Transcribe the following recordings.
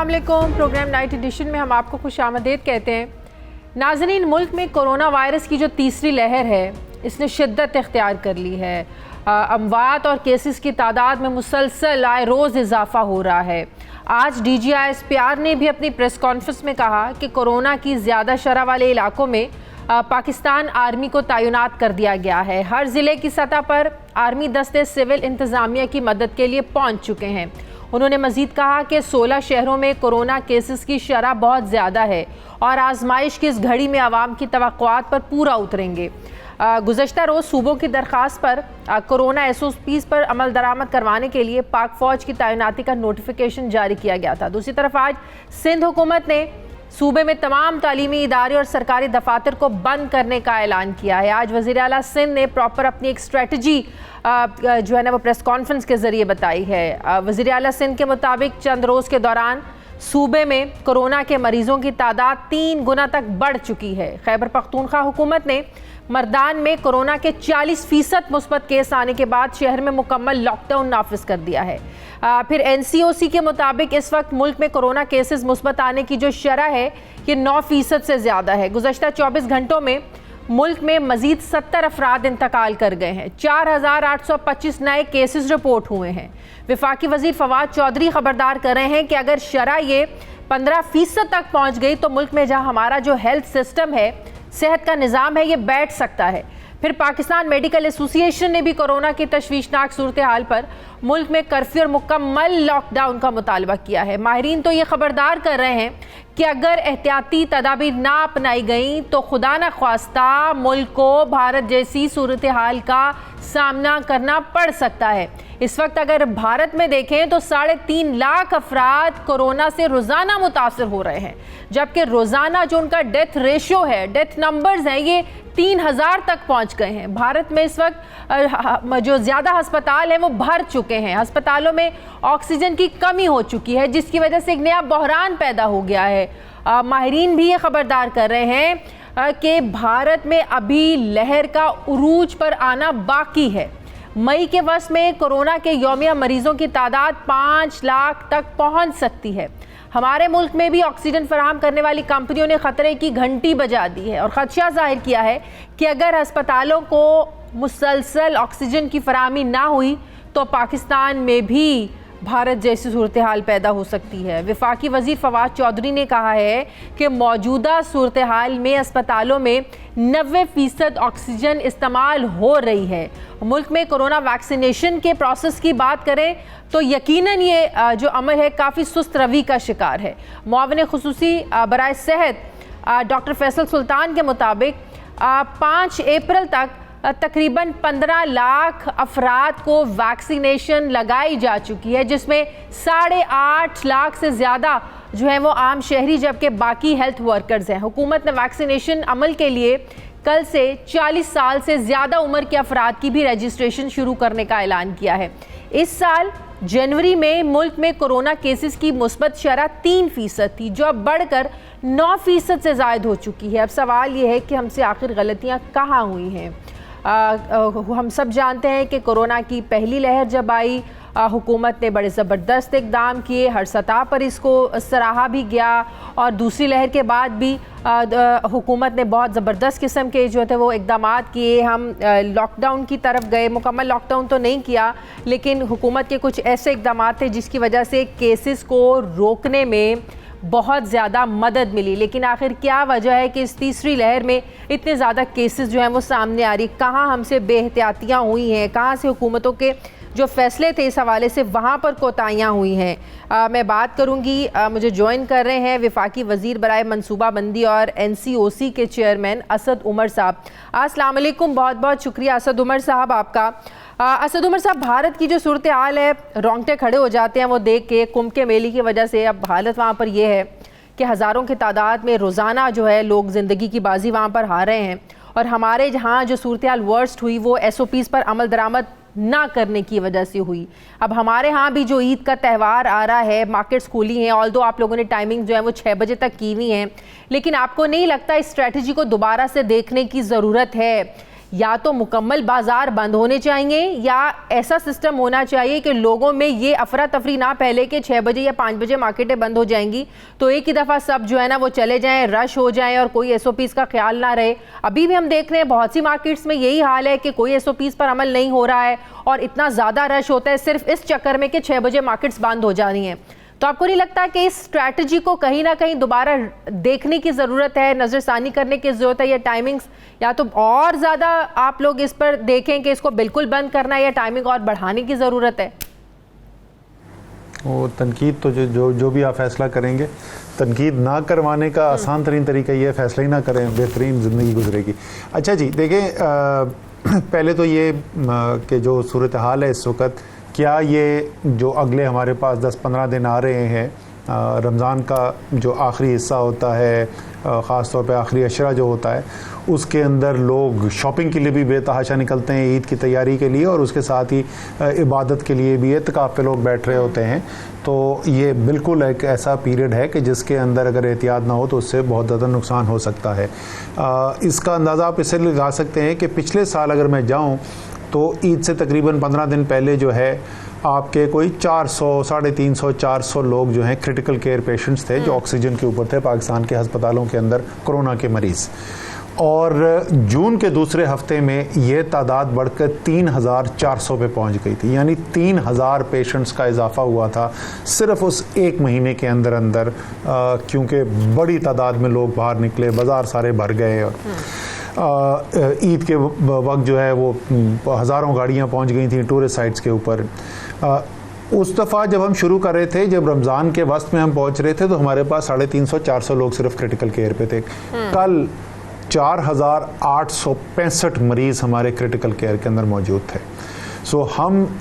अस्सलाम वालेकुम। Programme night addition में हम आपको खुशामदीद कहते हैं। नाज़रीन, मुल्क में कोरोना वायरस की जो तीसरी लहर है इसने शिद्दत इख्तियार कर ली है। अमवात और केसेस की तादाद में मुसलसल आए रोज़ इजाफा हो रहा है। आज DGISPR ने भी अपनी प्रेस कॉन्फ्रेंस में कहा कि कोरोना की ज़्यादा शरह वाले इलाकों में पाकिस्तान आर्मी को तैनात कर दिया गया है। हर ज़िले की सतह पर आर्मी दस्ते सिविल इंतज़ामिया की मदद के लिए पहुँच चुके हैं। उन्होंने मज़ीद कहा कि 16 शहरों में कोरोना केसेस की शरह बहुत ज़्यादा है और आजमाइश की इस घड़ी में आवाम की तवक्कुआत पर पूरा उतरेंगे। गुज़श्ता रोज़ सूबों की दरख्वास्त पर कोरोना SOPs पर अमल दरामद करवाने के लिए पाक फ़ौज की तैनाती का नोटिफिकेशन जारी किया गया था। दूसरी तरफ आज सिंध हुकूमत ने सूबे में तमाम तालीमी इदारे और सरकारी दफातर को बंद करने का ऐलान किया है। आज वज़ीर आला सिंध ने प्रॉपर अपनी एक स्ट्रेटजी जो है ना वो प्रेस कॉन्फ्रेंस के ज़रिए बताई है। वज़ीर आला सिंध के मुताबिक चंद रोज़ के दौरान सूबे में कोरोना के मरीज़ों की तादाद 3 गुना तक बढ़ चुकी है। खैबर पख्तूनख्वा हुकूमत ने मर्दान में कोरोना के 40% मुस्बत केस आने के बाद शहर में मुकम्मल लॉकडाउन नाफिज कर दिया है। फिर NCOC के मुताबिक इस वक्त मुल्क में कोरोना केसेस मुस्बत आने की जो शरह है ये 9% से ज़्यादा है। गुज़श्ता 24 घंटों में मुल्क में मजीद 70 अफराद इंतकाल कर गए हैं। 4825 नए केसेस रिपोर्ट हुए हैं। वफाकी वज़ीर फवाद चौधरी खबरदार कर रहे हैं कि अगर शरह ये 15% तक पहुँच गई तो मुल्क में जहाँ हमारा जो हेल्थ सिस्टम है, सेहत का निज़ाम है, ये बैठ सकता है। फिर पाकिस्तान मेडिकल एसोसिएशन ने भी कोरोना की तशवीशनाक सूरत हाल पर मुल्क में कर्फ्यू और मुकम्मल लॉकडाउन का मुतालबा किया है। माहिरीन तो ये खबरदार कर रहे हैं कि अगर एहतियाती तदाबीर ना अपनाई गई तो खुदा न ख्वास्ता मुल्क को भारत जैसी सूरत हाल का सामना करना पड़ सकता है। इस वक्त अगर भारत में देखें तो 3.5 लाख अफराद कोरोना से रोज़ाना मुतासर हो रहे हैं, जबकि रोज़ाना जो उनका डेथ रेशियो है, डेथ नंबर्स हैं, ये 3000 तक पहुंच गए हैं। भारत में इस वक्त जो ज़्यादा अस्पताल हैं वो भर चुके हैं। अस्पतालों में ऑक्सीजन की कमी हो चुकी है, जिसकी वजह से एक नया बहरान पैदा हो गया है। माहिरीन भी ये खबरदार कर रहे हैं कि भारत में अभी लहर का उरूज पर आना बाकी है। मई के वक्त में कोरोना के यौमिया मरीजों की तादाद 5 लाख तक पहुंच सकती है। हमारे मुल्क में भी ऑक्सीजन फराहम करने वाली कंपनियों ने खतरे की घंटी बजा दी है और खदशा जाहिर किया है कि अगर अस्पतालों को मुसलसल ऑक्सीजन की फराहमी ना हुई तो पाकिस्तान में भी भारत जैसी सूरत हाल पैदा हो सकती है। वफाकी वज़ीर फवाद चौधरी ने कहा है कि मौजूदा सूरत हाल में अस्पतालों में 90% ऑक्सीजन इस्तेमाल हो रही है। मुल्क में कोरोना वैक्सीनेशन के प्रोसेस की बात करें तो यकीनन ये जो अमल है काफ़ी सुस्त रवि का शिकार है। मुआविन खुसूसी बराए सेहत डॉक्टर फैसल सुल्तान के मुताबिक 5 अप्रैल तक तकरीबन 15 लाख अफराद को वैक्सीनेशन लगाई जा चुकी है, जिसमें 8.5 लाख से ज़्यादा जो है वो आम शहरी, जबकि बाकी हेल्थ वर्कर्स हैं। हुकूमत ने वैक्सीनेशन अमल के लिए कल से 40 साल से ज़्यादा उम्र के अफराद की भी रजिस्ट्रेशन शुरू करने का ऐलान किया है। इस साल जनवरी में मुल्क में कोरोना केसेस की मुस्बत शरह 3% थी, जो अब बढ़कर 9% से ज़ायद हो चुकी है। अब सवाल ये है कि हमसे आखिर गलतियाँ कहाँ हुई हैं। हम सब जानते हैं कि कोरोना की पहली लहर जब आई, हुकूमत ने बड़े ज़बरदस्त इक़दाम किए, हर सतह पर इसको सराहा भी गया और दूसरी लहर के बाद भी हुकूमत ने बहुत ज़बरदस्त किस्म के जो थे वो इक़दामात किए। हम लॉकडाउन की तरफ गए, मुकम्मल लॉकडाउन तो नहीं किया, लेकिन हुकूमत के कुछ ऐसे इक़दामात थे जिसकी वजह से केसेस को रोकने में बहुत ज़्यादा मदद मिली। लेकिन आखिर क्या वजह है कि इस तीसरी लहर में इतने ज़्यादा केसेस जो हैं वो सामने आ रही? कहाँ हमसे बेहतियातियाँ हुई हैं, कहाँ से हुकूमतों के जो फ़ैसले थे इस हवाले से वहाँ पर कोताहियाँ हुई हैं? मैं बात करूँगी, मुझे ज्वाइन कर रहे हैं वफाकी वज़ीर बराए मनसूबाबंदी और NCOC के चेयरमैन असद उमर साहब। अस्सलाम वालेकुम, बहुत बहुत शुक्रिया असद उमर साहब आपका। असद उमर साहब, भारत की जो सूरत हाल है, रोंगटे खड़े हो जाते हैं वो देख के। कुंभ के मेले की वजह से अब हालत वहाँ पर यह है कि हज़ारों की तादाद में रोज़ाना जो है लोग ज़िंदगी की बाजी वहाँ पर हार रहे हैं और हमारे जहाँ जो सूरत हाल वर्स्ट हुई वो SOPs पर अमल दरामद ना करने की वजह से हुई। अब हमारे यहाँ भी जो ईद का त्यौहार आ रहा है, मार्केट्स खुली हैं, ऑल्दो आप लोगों ने टाइमिंग जो है वो 6 बजे तक की हुई हैं, लेकिन आपको नहीं लगता इस स्ट्रेटजी को दोबारा से देखने की ज़रूरत है या तो मुकम्मल बाजार बंद होने चाहिए या ऐसा सिस्टम होना चाहिए कि लोगों में ये अफरा तफरी ना फैले कि 6 बजे या 5 बजे मार्केटें बंद हो जाएंगी तो एक ही दफ़ा सब जो है ना वो चले जाएं, रश हो जाए और कोई SOPs का ख्याल ना रहे। अभी भी हम देख रहे हैं बहुत सी मार्केट्स में यही हाल है कि कोई SOPs पर अमल नहीं हो रहा है और इतना ज़्यादा रश होता है सिर्फ इस चक्कर में कि 6 बजे मार्केट्स बंद हो जा रही हैं। तो आपको नहीं लगता कि इस स्ट्रैटेजी को कहीं ना कहीं दोबारा देखने की ज़रूरत है, नज़रसानी करने की ज़रूरत है, या टाइमिंग्स या तो और ज़्यादा आप लोग इस पर देखें कि इसको बिल्कुल बंद करना है या टाइमिंग और बढ़ाने की ज़रूरत है? वो तनकीद तो जो भी आप फैसला करेंगे, तनकीद ना करवाने का आसान तरीन तरीका ये है फैसला ही ना करें, बेहतरीन ज़िंदगी गुजरेगी। अच्छा जी, देखें पहले तो ये कि जो सूरत हाल है इस वक्त, क्या ये जो अगले हमारे पास 10-15 दिन आ रहे हैं, रमज़ान का जो आखिरी हिस्सा होता है, ख़ास तौर पे आखिरी अशरा जो होता है, उसके अंदर लोग शॉपिंग के लिए भी बेतहाशा निकलते हैं ईद की तैयारी के लिए, और उसके साथ ही इबादत के लिए भी एतकाफ़ पे लोग बैठ रहे होते हैं। तो ये बिल्कुल एक ऐसा पीरियड है कि जिसके अंदर अगर एहतियात ना हो तो उससे बहुत ज़्यादा नुकसान हो सकता है। इसका अंदाज़ा आप इससे लगा सकते हैं कि पिछले साल अगर मैं जाऊँ तो ईद से तकरीबन 15 दिन पहले जो है आपके कोई 400, 350, 400 लोग जो हैं क्रिटिकल केयर पेशेंट्स थे जो ऑक्सीजन के ऊपर थे पाकिस्तान के अस्पतालों के अंदर, कोरोना के मरीज़। और जून के दूसरे हफ्ते में ये तादाद बढ़कर 3400 पे पहुंच गई थी, यानी 3000 पेशेंट्स का इजाफा हुआ था सिर्फ उस एक महीने के अंदर अंदर, क्योंकि बड़ी तादाद में लोग बाहर निकले, बाज़ार सारे भर गए। और ईद के वक्त जो है वो हज़ारों गाड़ियाँ पहुँच गई थी टूरिस्ट साइट्स के ऊपर। उस दफ़ा जब हम शुरू कर रहे थे, जब रमज़ान के वस्त में हम पहुँच रहे थे तो हमारे पास 350-400 लोग सिर्फ क्रिटिकल केयर पे थे। कल 4865 मरीज़ हमारे क्रिटिकल केयर के अंदर मौजूद थे। सो हम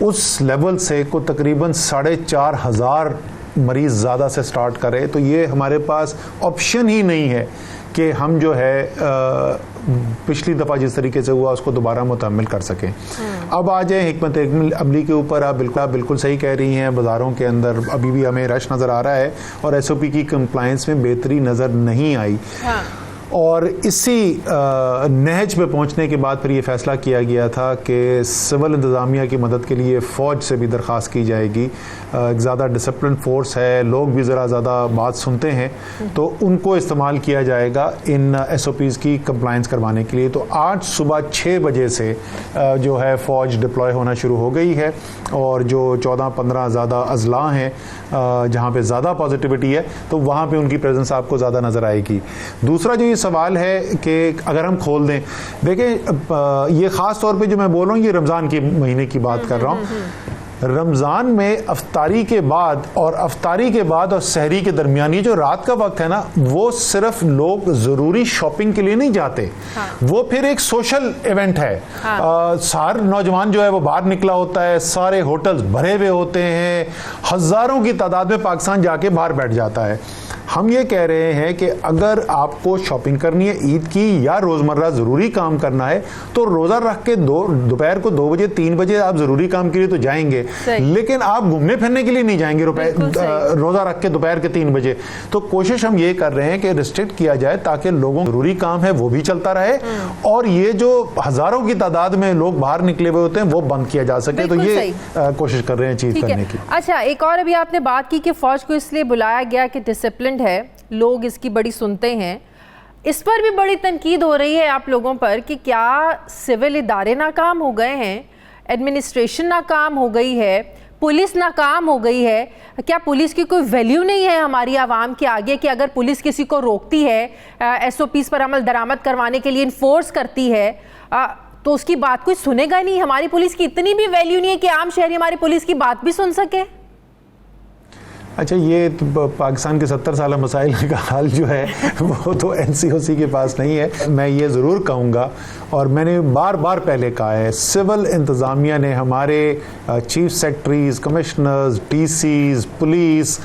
उस लेवल से को तकरीबन 4500 मरीज़ ज़्यादा से स्टार्ट करें, तो ये हमारे पास ऑप्शन ही नहीं है कि हम जो है पिछली दफ़ा जिस तरीके से हुआ उसको दोबारा मुतम्मिल कर सकें। अब आ जाए हिकमत अमली के ऊपर। आप बिल्कुल सही कह रही हैं, बाज़ारों के अंदर अभी भी हमें रश नज़र आ रहा है और SOP की कंप्लायंस में बेहतरी नज़र नहीं आई। हाँ। और इसी नहज पे पहुंचने के बाद फिर ये फैसला किया गया था कि सिविल इंतज़ामिया की मदद के लिए फ़ौज से भी दरख्वास्त की जाएगी। ज़्यादा डिसिप्लिन फोर्स है, लोग भी ज़रा ज़्यादा बात सुनते हैं, तो उनको इस्तेमाल किया जाएगा इन SOPs की कंप्लायंस करवाने के लिए। तो आज सुबह 6 बजे से जो है फ़ौज डिप्लॉय होना शुरू हो गई है, और जो 14-15 ज़्यादा अजला हैं जहाँ पे ज़्यादा पॉजिटिविटी है तो वहाँ पे उनकी प्रेजेंस आपको ज़्यादा नज़र आएगी। दूसरा जो ये सवाल है कि अगर हम खोल दें, देखें ये ख़ास तौर पे जो मैं बोल रहा हूँ ये रमज़ान के महीने की बात कर रहा हूँ। रमज़ान में अफ्तारी के बाद और सहरी के दरमियान ये जो रात का वक्त है ना, वो सिर्फ लोग ज़रूरी शॉपिंग के लिए नहीं जाते। हाँ। वो फिर एक सोशल इवेंट है। हाँ। सारे नौजवान जो है वो बाहर निकला होता है, सारे होटल्स भरे हुए होते हैं, हज़ारों की तादाद में पाकिस्तान जाके बाहर बैठ जाता है। हम ये कह रहे हैं कि अगर आपको शॉपिंग करनी है ईद की या रोज़मर्रा ज़रूरी काम करना है तो रोज़ा रख के दोपहर को 2 बजे 3 बजे आप ज़रूरी काम के लिए तो जाएंगे, लेकिन आप घूमने फिरने के लिए नहीं जाएंगे रोज़ा रख के दोपहर के 3 बजे। तो कोशिश हम ये कर रहे हैं कि रिस्ट्रिक्ट किया जाए ताकि लोगों को ज़रूरी काम है वो भी चलता रहे, और ये जो हज़ारों की तादाद में लोग बाहर निकले हुए होते हैं वो बंद किया जा सके। तो ये कोशिश कर रहे हैं चीज़ करने की। अच्छा, एक और अभी आपने बात की कि फ़ौज को इसलिए बुलाया गया कि डिसिप्लिन है, लोग इसकी बड़ी सुनते हैं। इस पर भी बड़ी तनकीद हो रही है आप लोगों पर कि क्या सिविल इदारे नाकाम हो गए हैं, एडमिनिस्ट्रेशन नाकाम हो गई है, पुलिस नाकाम हो गई है? क्या पुलिस की कोई वैल्यू नहीं है हमारी आवाम के आगे कि अगर पुलिस किसी को रोकती है, SOPs पर अमल दरामद करवाने के लिए इन्फोर्स करती है, तो उसकी बात कोई सुनेगा नहीं? हमारी पुलिस की इतनी भी वैल्यू नहीं है कि आम शहरी हमारी पुलिस की बात भी सुन सके? अच्छा, ये तो पाकिस्तान के 70 साल मसाइल का हल जो है वो तो NCOC के पास नहीं है। मैं ये ज़रूर कहूँगा, और मैंने बार बार पहले कहा है, सिविल इंतज़ामिया ने हमारे chief secretaries, commissioners, DCs, police,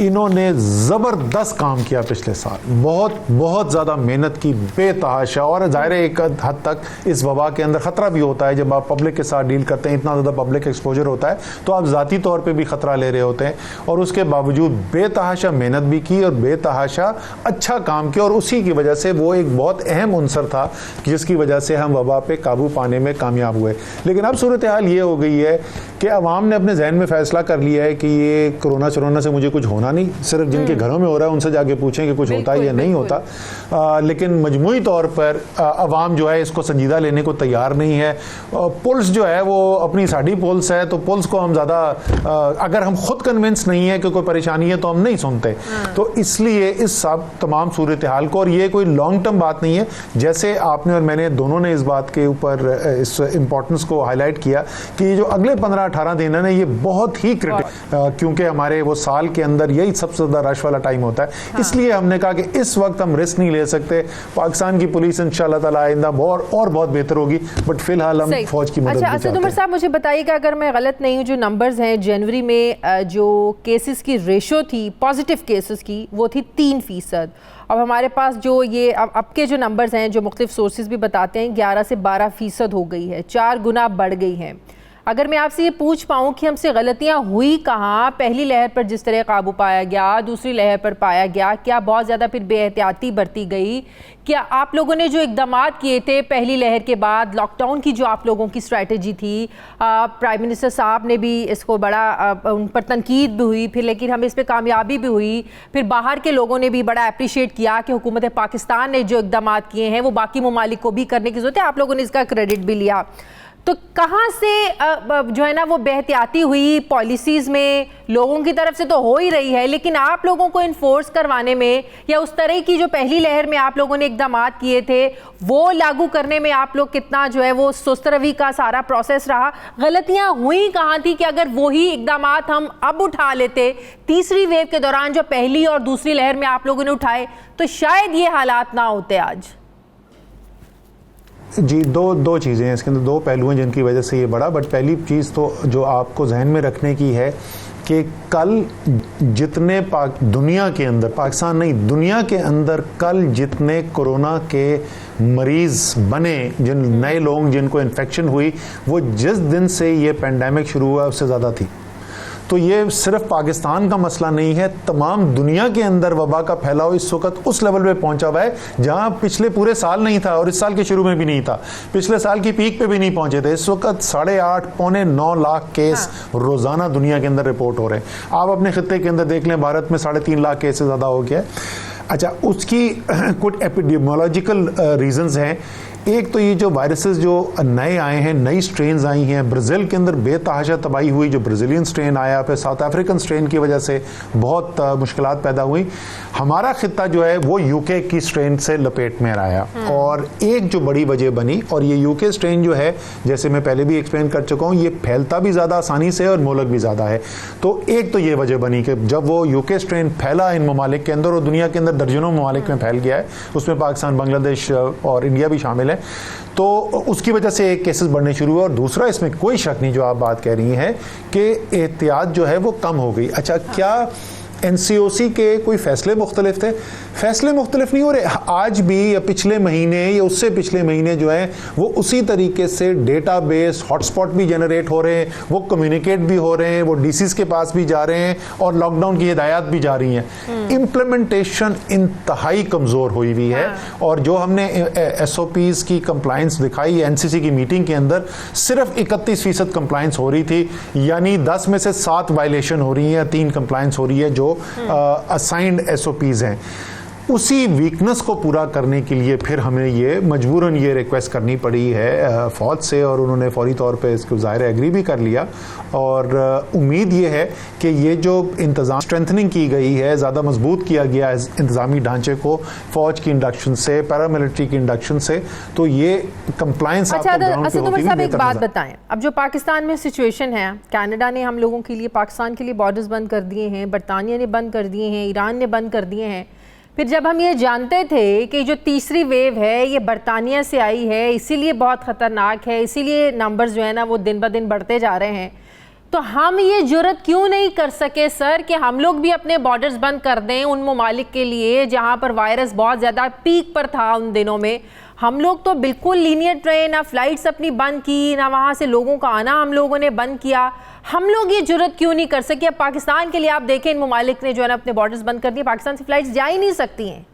इन्होंने ज़बरदस्त काम किया पिछले साल, बहुत बहुत ज़्यादा मेहनत की बेतहाशा। और ज़ाहिर है एक हद तक इस वबा के अंदर ख़तरा भी होता है, जब आप पब्लिक के साथ डील करते हैं, इतना ज़्यादा पब्लिक एक्सपोजर होता है तो आप ज़ाती तौर पे भी ख़तरा ले रहे होते हैं। और उसके बावजूद बेतहाशा मेहनत भी की और बेतहाशा अच्छा काम किया, और उसी की वजह से वो एक बहुत अहम उनसर था जिसकी वजह से हम वबा पे काबू पाने में कामयाब हुए। लेकिन अब सूरत हाल ये हो गई है कि अवाम ने अपने जहन में फैसला कर लिया है कि ये कोरोना शरोना से मुझे कुछ होना नहीं, सिर्फ जिनके घरों में हो रहा है उनसे जाके पूछें कि कुछ होता है या नहीं होता। लेकिन मजमूई तौर पर अवाम जो है इसको संजीदा लेने को तैयार नहीं है। पुलिस जो है वो अपनी साड़ी पुलिस है, तो पुलिस को हम ज़्यादा अगर हम खुद कन्विंस नहीं है कि कोई परेशानी है तो हम नहीं सुनते। तो इसलिए इस सब तमाम सूरत हाल को, और ये कोई लॉन्ग टर्म बात नहीं है, जैसे आपने और मैंने दोनों ने इस बात के ऊपर इस इम्पोर्टेंस को हाईलाइट किया कि जो अगले 15-18 दिन है ना, ये बहुत ही क्रिटिकल, क्योंकि हमारे वो साल के अंदर यही सबसे ज़्यादा रश वाला टाइम होता है। इसलिए हमने कहा कि इस वक्त हम रिस्क नहीं ले सकते। पाकिस्तान की पुलिस इंशाअल्लाह ताला आइंदा और बहुत बेहतर होगी, बट फिलहाल हम फौज की मदद भी चाहते हैं। उमर साहब, मुझे बताइएगा अगर मैं गलत नहीं हूँ, जो नंबर्स हैं जनवरी में जो केसेस की रेशो थी पॉजिटिव केसेस की वो थी 3%। अब हमारे पास जो ये अब के जो नंबर्स हैं, जो मुख्तलिफ सोर्सेज भी बताते हैं, 11 से 12% हो गई है, 4 गुना बढ़ गई हैं। अगर मैं आपसे ये पूछ पाऊँ कि हमसे गलतियाँ हुई कहाँ, पहली लहर पर जिस तरह काबू पाया गया, दूसरी लहर पर पाया गया, क्या बहुत ज़्यादा फिर बेहतियाती बरती गई? क्या आप लोगों ने जो इक़दाम किए थे पहली लहर के बाद, लॉकडाउन की जो आप लोगों की स्ट्रैटेजी थी, प्राइम मिनिस्टर साहब ने भी इसको बड़ा उन पर तनकीद भी हुई, फिर लेकिन हमें इस पर कामयाबी भी हुई, फिर बाहर के लोगों ने भी बड़ा अप्रिशिएट किया कि हुकूमत पाकिस्तान ने जो इक़दाम किए हैं वो बाकी ममालिक को भी करने की ज़रूरत है, आप लोगों ने इसका क्रेडिट भी लिया। तो कहाँ से जो है ना वो बेहतियाती हुई पॉलिसीज़ में? लोगों की तरफ से तो हो ही रही है, लेकिन आप लोगों को इन्फोर्स करवाने में या उस तरह की जो पहली लहर में आप लोगों ने इक़दाम किए थे वो लागू करने में आप लोग कितना जो है वो सुस्त रवि का सारा प्रोसेस रहा? गलतियाँ हुई कहाँ थी कि अगर वही इक़दाम हम अब उठा लेते तीसरी वेव के दौरान जो पहली और दूसरी लहर में आप लोगों ने उठाए, तो शायद ये हालात ना होते आज? जी, दो चीज़ें हैं इसके अंदर, दो पहलू हैं जिनकी वजह से ये बढ़ा। बट पहली चीज़ तो जो आपको जहन में रखने की है कि कल जितने दुनिया के अंदर, पाकिस्तान नहीं दुनिया के अंदर कल जितने कोरोना के मरीज़ बने, जिन नए लोग जिनको इन्फेक्शन हुई, वो जिस दिन से ये पेंडेमिक शुरू हुआ उससे ज़्यादा थी। तो ये सिर्फ पाकिस्तान का मसला नहीं है, तमाम दुनिया के अंदर वबा का फैलाव इस वक्त उस लेवल पे पहुंचा हुआ है जहां पिछले पूरे साल नहीं था और इस साल के शुरू में भी नहीं था, पिछले साल की पीक पे भी नहीं पहुंचे थे। इस वक्त 8.5 पौने 9 लाख केस रोजाना दुनिया के अंदर रिपोर्ट हो रहे हैं। आप अपने खित्ते के अंदर देख लें, भारत में 3.5 लाख केस से ज़्यादा हो गया है। अच्छा, उसकी कुछ एपिडेमियोलॉजिकल रीजंस हैं। एक तो ये जो वायरसेस जो नए आए हैं, नई स्ट्रेन्स आई हैं, ब्राज़ील के अंदर बेतहाशा तबाही हुई, जो ब्राज़ीलियन स्ट्रेन आया, फिर साउथ अफ्रीकन स्ट्रेन की वजह से बहुत मुश्किलात पैदा हुई। हमारा खित्ता जो है वो यूके की स्ट्रेन से लपेट में आया, और एक जो बड़ी वजह बनी, और ये यूके स्ट्रेन जो है, जैसे मैं पहले भी एक्सप्लेन कर चुका हूँ, ये फैलता भी ज़्यादा आसानी से और मोहलक भी ज़्यादा है। तो एक तो ये वजह बनी कि जब वो यूके स्ट्रेन फैला इन ममालिक के अंदर, और दुनिया के अंदर दर्जनों ममालिक में फैल गया है, उसमें पाकिस्तान, बांग्लादेश और इंडिया भी शामिल है, तो उसकी वजह से केसेस बढ़ने शुरू हुए। और दूसरा, इसमें कोई शक नहीं जो आप बात कह रही हैं कि एहतियात जो है वो कम हो गई। अच्छा, क्या NCOC के कोई फैसले मुख्तलिफ थे? फैसले मुख्तलिफ नहीं हो रहे। आज भी या पिछले महीने या उससे पिछले महीने जो है वो उसी तरीके से डेटाबेस हॉटस्पॉट भी जनरेट हो रहे हैं, वो कम्युनिकेट भी हो रहे हैं, वो DCs के पास भी जा रहे हैं, और लॉकडाउन की हिदायत भी जा रही हैं। इम्प्लीमेंटेशन इंतहाई कमज़ोर हुई हुई है, और जो हमने SOPs की कंप्लाइंस दिखाई NCC की मीटिंग के अंदर, सिर्फ 31% कंप्लाइंस हो रही थी, यानी 10 में से 7 वायलेशन हो रही हैं, 3 कंप्लाइंस हो रही है जो असाइंड SOPs हैं। उसी वीकनेस को पूरा करने के लिए फिर हमें ये मजबूरन ये रिक्वेस्ट करनी पड़ी है फौज से, और उन्होंने फौरी तौर पे इसको ज़ाहिर एग्री भी कर लिया। और उम्मीद ये है कि ये जो इंतज़ाम स्ट्रेंथनिंग की गई है, ज़्यादा मजबूत किया गया है इंतज़ामी ढांचे को फ़ौज की इंडक्शन से, पैरामिलिट्री की इंडक्शन से, तो ये कंप्लाइंस आपको ग्राउंड पे होती है। एक बात बताएं, अब जो पाकिस्तान में सिचुएशन है, कनाडा ने हम लोगों के लिए, पाकिस्तान के लिए बॉर्डर्स बंद कर दिए हैं, बरतानिया ने बंद कर दिए हैं, ईरान ने बंद कर दिए हैं। फिर जब हम ये जानते थे कि जो तीसरी वेव है ये बरतानिया से आई है, इसीलिए बहुत ख़तरनाक है, इसीलिए नंबर्स जो है ना वो दिन ब दिन बढ़ते जा रहे हैं, तो हम ये जुर्रत क्यों नहीं कर सके सर कि हम लोग भी अपने बॉर्डर्स बंद कर दें उन ममालिक के लिए जहाँ पर वायरस बहुत ज़्यादा पीक पर था उन दिनों में? हम लोग तो बिल्कुल लीनियर रहे, ना फ्लाइट्स अपनी बंद की, ना वहाँ से लोगों का आना हम लोगों ने बंद किया। हम लोग ये जुर्रत क्यों नहीं कर सके? अब पाकिस्तान के लिए आप देखें, इन ममालिक ने जो है ना अपने बॉर्डर्स बंद कर दिए, पाकिस्तान से फ्लाइट्स जा ही नहीं सकती हैं।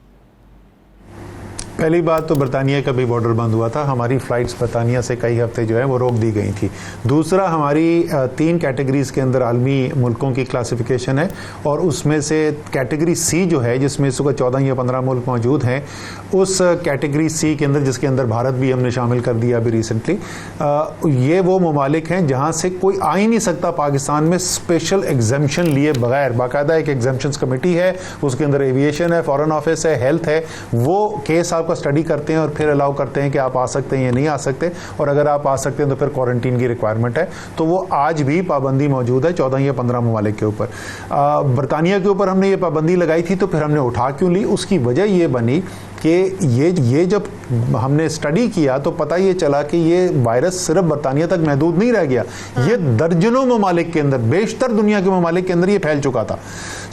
पहली बात तो बरतानिया का भी बॉर्डर बंद हुआ था, हमारी फ़्लाइट्स बरतानिया से कई हफ्ते जो है वो रोक दी गई थी। दूसरा, हमारी 3 कैटेगरीज़ के अंदर आलमी मुल्कों की क्लासिफिकेशन है और उसमें से कैटेगरी सी जो है, जिसमें इस वक्त 14 या 15 मुल्क मौजूद हैं, उस कैटेगरी सी के अंदर, जिसके अंदर भारत भी हमने शामिल कर दिया अभी रिसेंटली, ये वो ममालिक हैं जहाँ से कोई आ ही नहीं सकता पाकिस्तान में स्पेशल एग्जम्पशन लिए बगैर। बाकायदा एक एग्जम्पशंस कमेटी है, उसके अंदर एविएशन है, फॉरेन ऑफिस है, हेल्थ है, वो केस आपका स्टडी करते हैं और फिर अलाउ करते हैं कि आप आ सकते हैं या नहीं आ सकते, और अगर आप आ सकते हैं तो फिर क्वारंटीन की रिक्वायरमेंट है। तो वो आज भी पाबंदी मौजूद है 14 या 15 ममालिक के ऊपर। बरतानिया के ऊपर हमने ये पाबंदी लगाई थी, तो फिर हमने उठा क्यों ली? उसकी वजह ये बनी कि ये जब हमने स्टडी किया तो पता ये चला कि ये वायरस सिर्फ बरतानिया तक महदूद नहीं रह गया, ये दर्जनों ममालिक के अंदर, बेशतर दुनिया के ममालिक के अंदर ये फैल चुका था।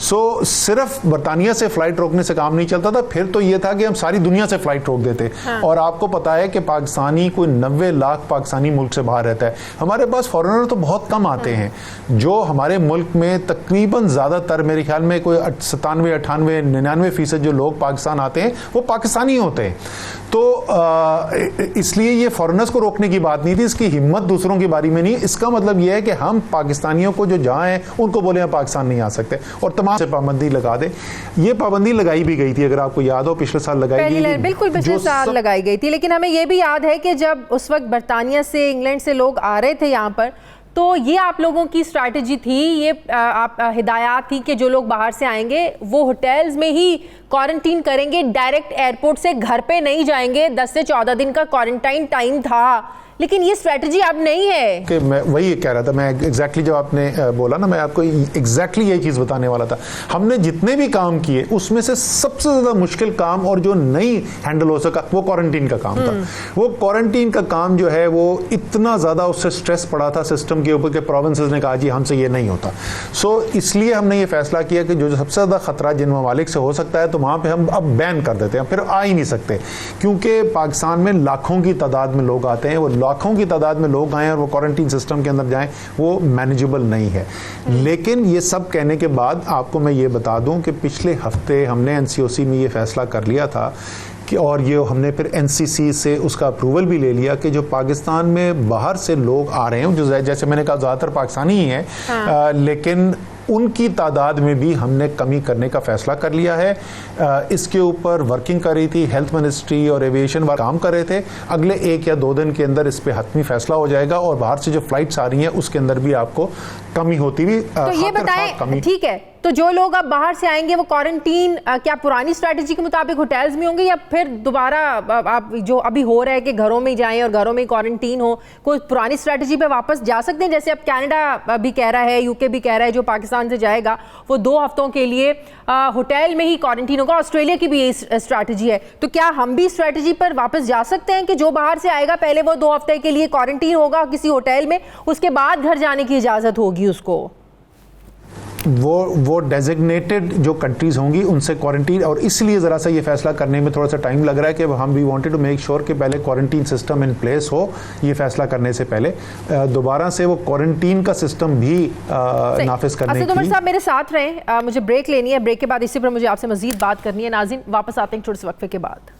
सो सिर्फ बरतानिया से फ्लाइट रोकने से काम नहीं चलता था, फिर तो ये था कि हम सारी दुनिया से फ्लाइट रोक देते। और आपको पता है कि पाकिस्तानी कोई 90 लाख पाकिस्तानी मुल्क से बाहर रहता है। हमारे पास फॉरेनर तो बहुत कम आते हैं। जो हमारे मुल्क में तकरीबन ज़्यादातर, मेरे ख्याल में कोई 97, 98, 99% जो लोग पाकिस्तान आते हैं वो पाकिस्तानी होते हैं। तो इसलिए ये फॉरेनर्स को रोकने की बात नहीं थी, इसकी हिम्मत दूसरों की बारी में नहीं। इसका मतलब ये है कि हम पाकिस्तानियों को जो जहाँ हैं उनको बोले हम पाकिस्तान नहीं आ सकते और तमाम से पाबंदी लगा दे। ये पाबंदी लगाई भी गई थी, अगर आपको याद हो, पिछले साल लगाई गई थी, बिल्कुल पिछले साल लगाई गई थी। लेकिन हमें ये भी याद है कि जब उस वक्त बरतानिया से, इंग्लैंड से लोग आ रहे थे यहाँ पर, तो ये आप लोगों की स्ट्रैटेजी थी, ये आप हिदायत थी कि जो लोग बाहर से आएंगे वो होटल्स में ही क्वारंटीन करेंगे, डायरेक्ट एयरपोर्ट से घर पे नहीं जाएंगे। 10 से 14 दिन का क्वारंटाइन टाइम था, लेकिन ये स्ट्रेटजी अब नहीं है। कि मैं वही कह रहा था, मैं एग्जैक्टली जब आपने बोला ना, मैं आपको एग्जैक्टली यही चीज़ बताने वाला था। हमने जितने भी काम किए उसमें से सबसे ज़्यादा मुश्किल काम और जो नहीं हैंडल हो सका वो क्वारंटीन का काम था। वो क्वारंटीन का काम जो है वो इतना ज़्यादा उससे स्ट्रेस पड़ा था सिस्टम के ऊपर कि प्रोविंसेस ने कहा जी हमसे ये नहीं होता। सो इसलिए हमने ये फैसला किया कि जो सबसे ज़्यादा खतरा जिन ममालिक से हो सकता है तो वहाँ पर हम अब बैन कर देते हैं, फिर आ ही नहीं सकते, क्योंकि पाकिस्तान में लाखों की तादाद में लोग आते हैं। वो लाखों की तादाद में लोग आए और वो क्वारंटीन सिस्टम के अंदर जाएं, वो मैनेजेबल नहीं है। लेकिन ये सब कहने के बाद आपको मैं ये बता दूं कि पिछले हफ्ते हमने एनसीओसी में ये फैसला कर लिया था कि, और ये हमने फिर एनसीसी से उसका अप्रूवल भी ले लिया कि जो पाकिस्तान में बाहर से लोग आ रहे हैं, जो जैसे मैंने कहा ज़्यादातर पाकिस्तानी ही हैं, लेकिन उनकी तादाद में भी हमने कमी करने का फैसला कर लिया है। इसके ऊपर वर्किंग कर रही थी हेल्थ मिनिस्ट्री और एविएशन काम कर रहे थे। अगले 1 या 2 दिन के अंदर इस पे हतमी फैसला हो जाएगा और बाहर से जो फ्लाइट्स आ रही हैं उसके अंदर भी आपको कमी होती हुई। तो ये बताएं, ठीक है, तो जो लोग अब बाहर से आएंगे वो क्वारंटीन क्या पुरानी स्ट्रैटेजी के मुताबिक होटल्स में होंगे या फिर दोबारा आप जो अभी हो रहा है कि घरों में जाएं और घरों में क्वारंटीन हो, कोई पुरानी स्ट्रैटेजी पे वापस जा सकते हैं? जैसे अब कनाडा भी कह रहा है, यूके भी कह रहा है, जो पाकिस्तान से जाएगा वो 2 हफ्तों के लिए होटल में ही क्वारंटीन होगा। ऑस्ट्रेलिया की भी यही स्ट्रैटेजी है। तो क्या हम भी स्ट्रैटेजी पर वापस जा सकते हैं कि जो बाहर से आएगा पहले वो 2 हफ्ते के लिए क्वारंटीन होगा किसी होटल में, उसके बाद घर जाने की इजाज़त होगी उसको? वो डेजिग्नेटेड जो कंट्रीज होंगी उनसे क्वारंटीन, और इसलिए ज़रा सा ये फैसला करने में थोड़ा सा टाइम लग रहा है कि हम भी वांटेड टू मेक श्योर कि पहले क्वारंटीन सिस्टम इन प्लेस हो। ये फैसला करने से पहले दोबारा से वो क्वारंटीन का सिस्टम भी नाफिज करने की। साहब मेरे साथ रहें, मुझे ब्रेक लेनी है, ब्रेक के बाद इसी पर मुझे आपसे मजीद बात करनी है। नाज़रीन वापस आते हैं छोटे से वक्फे के बाद।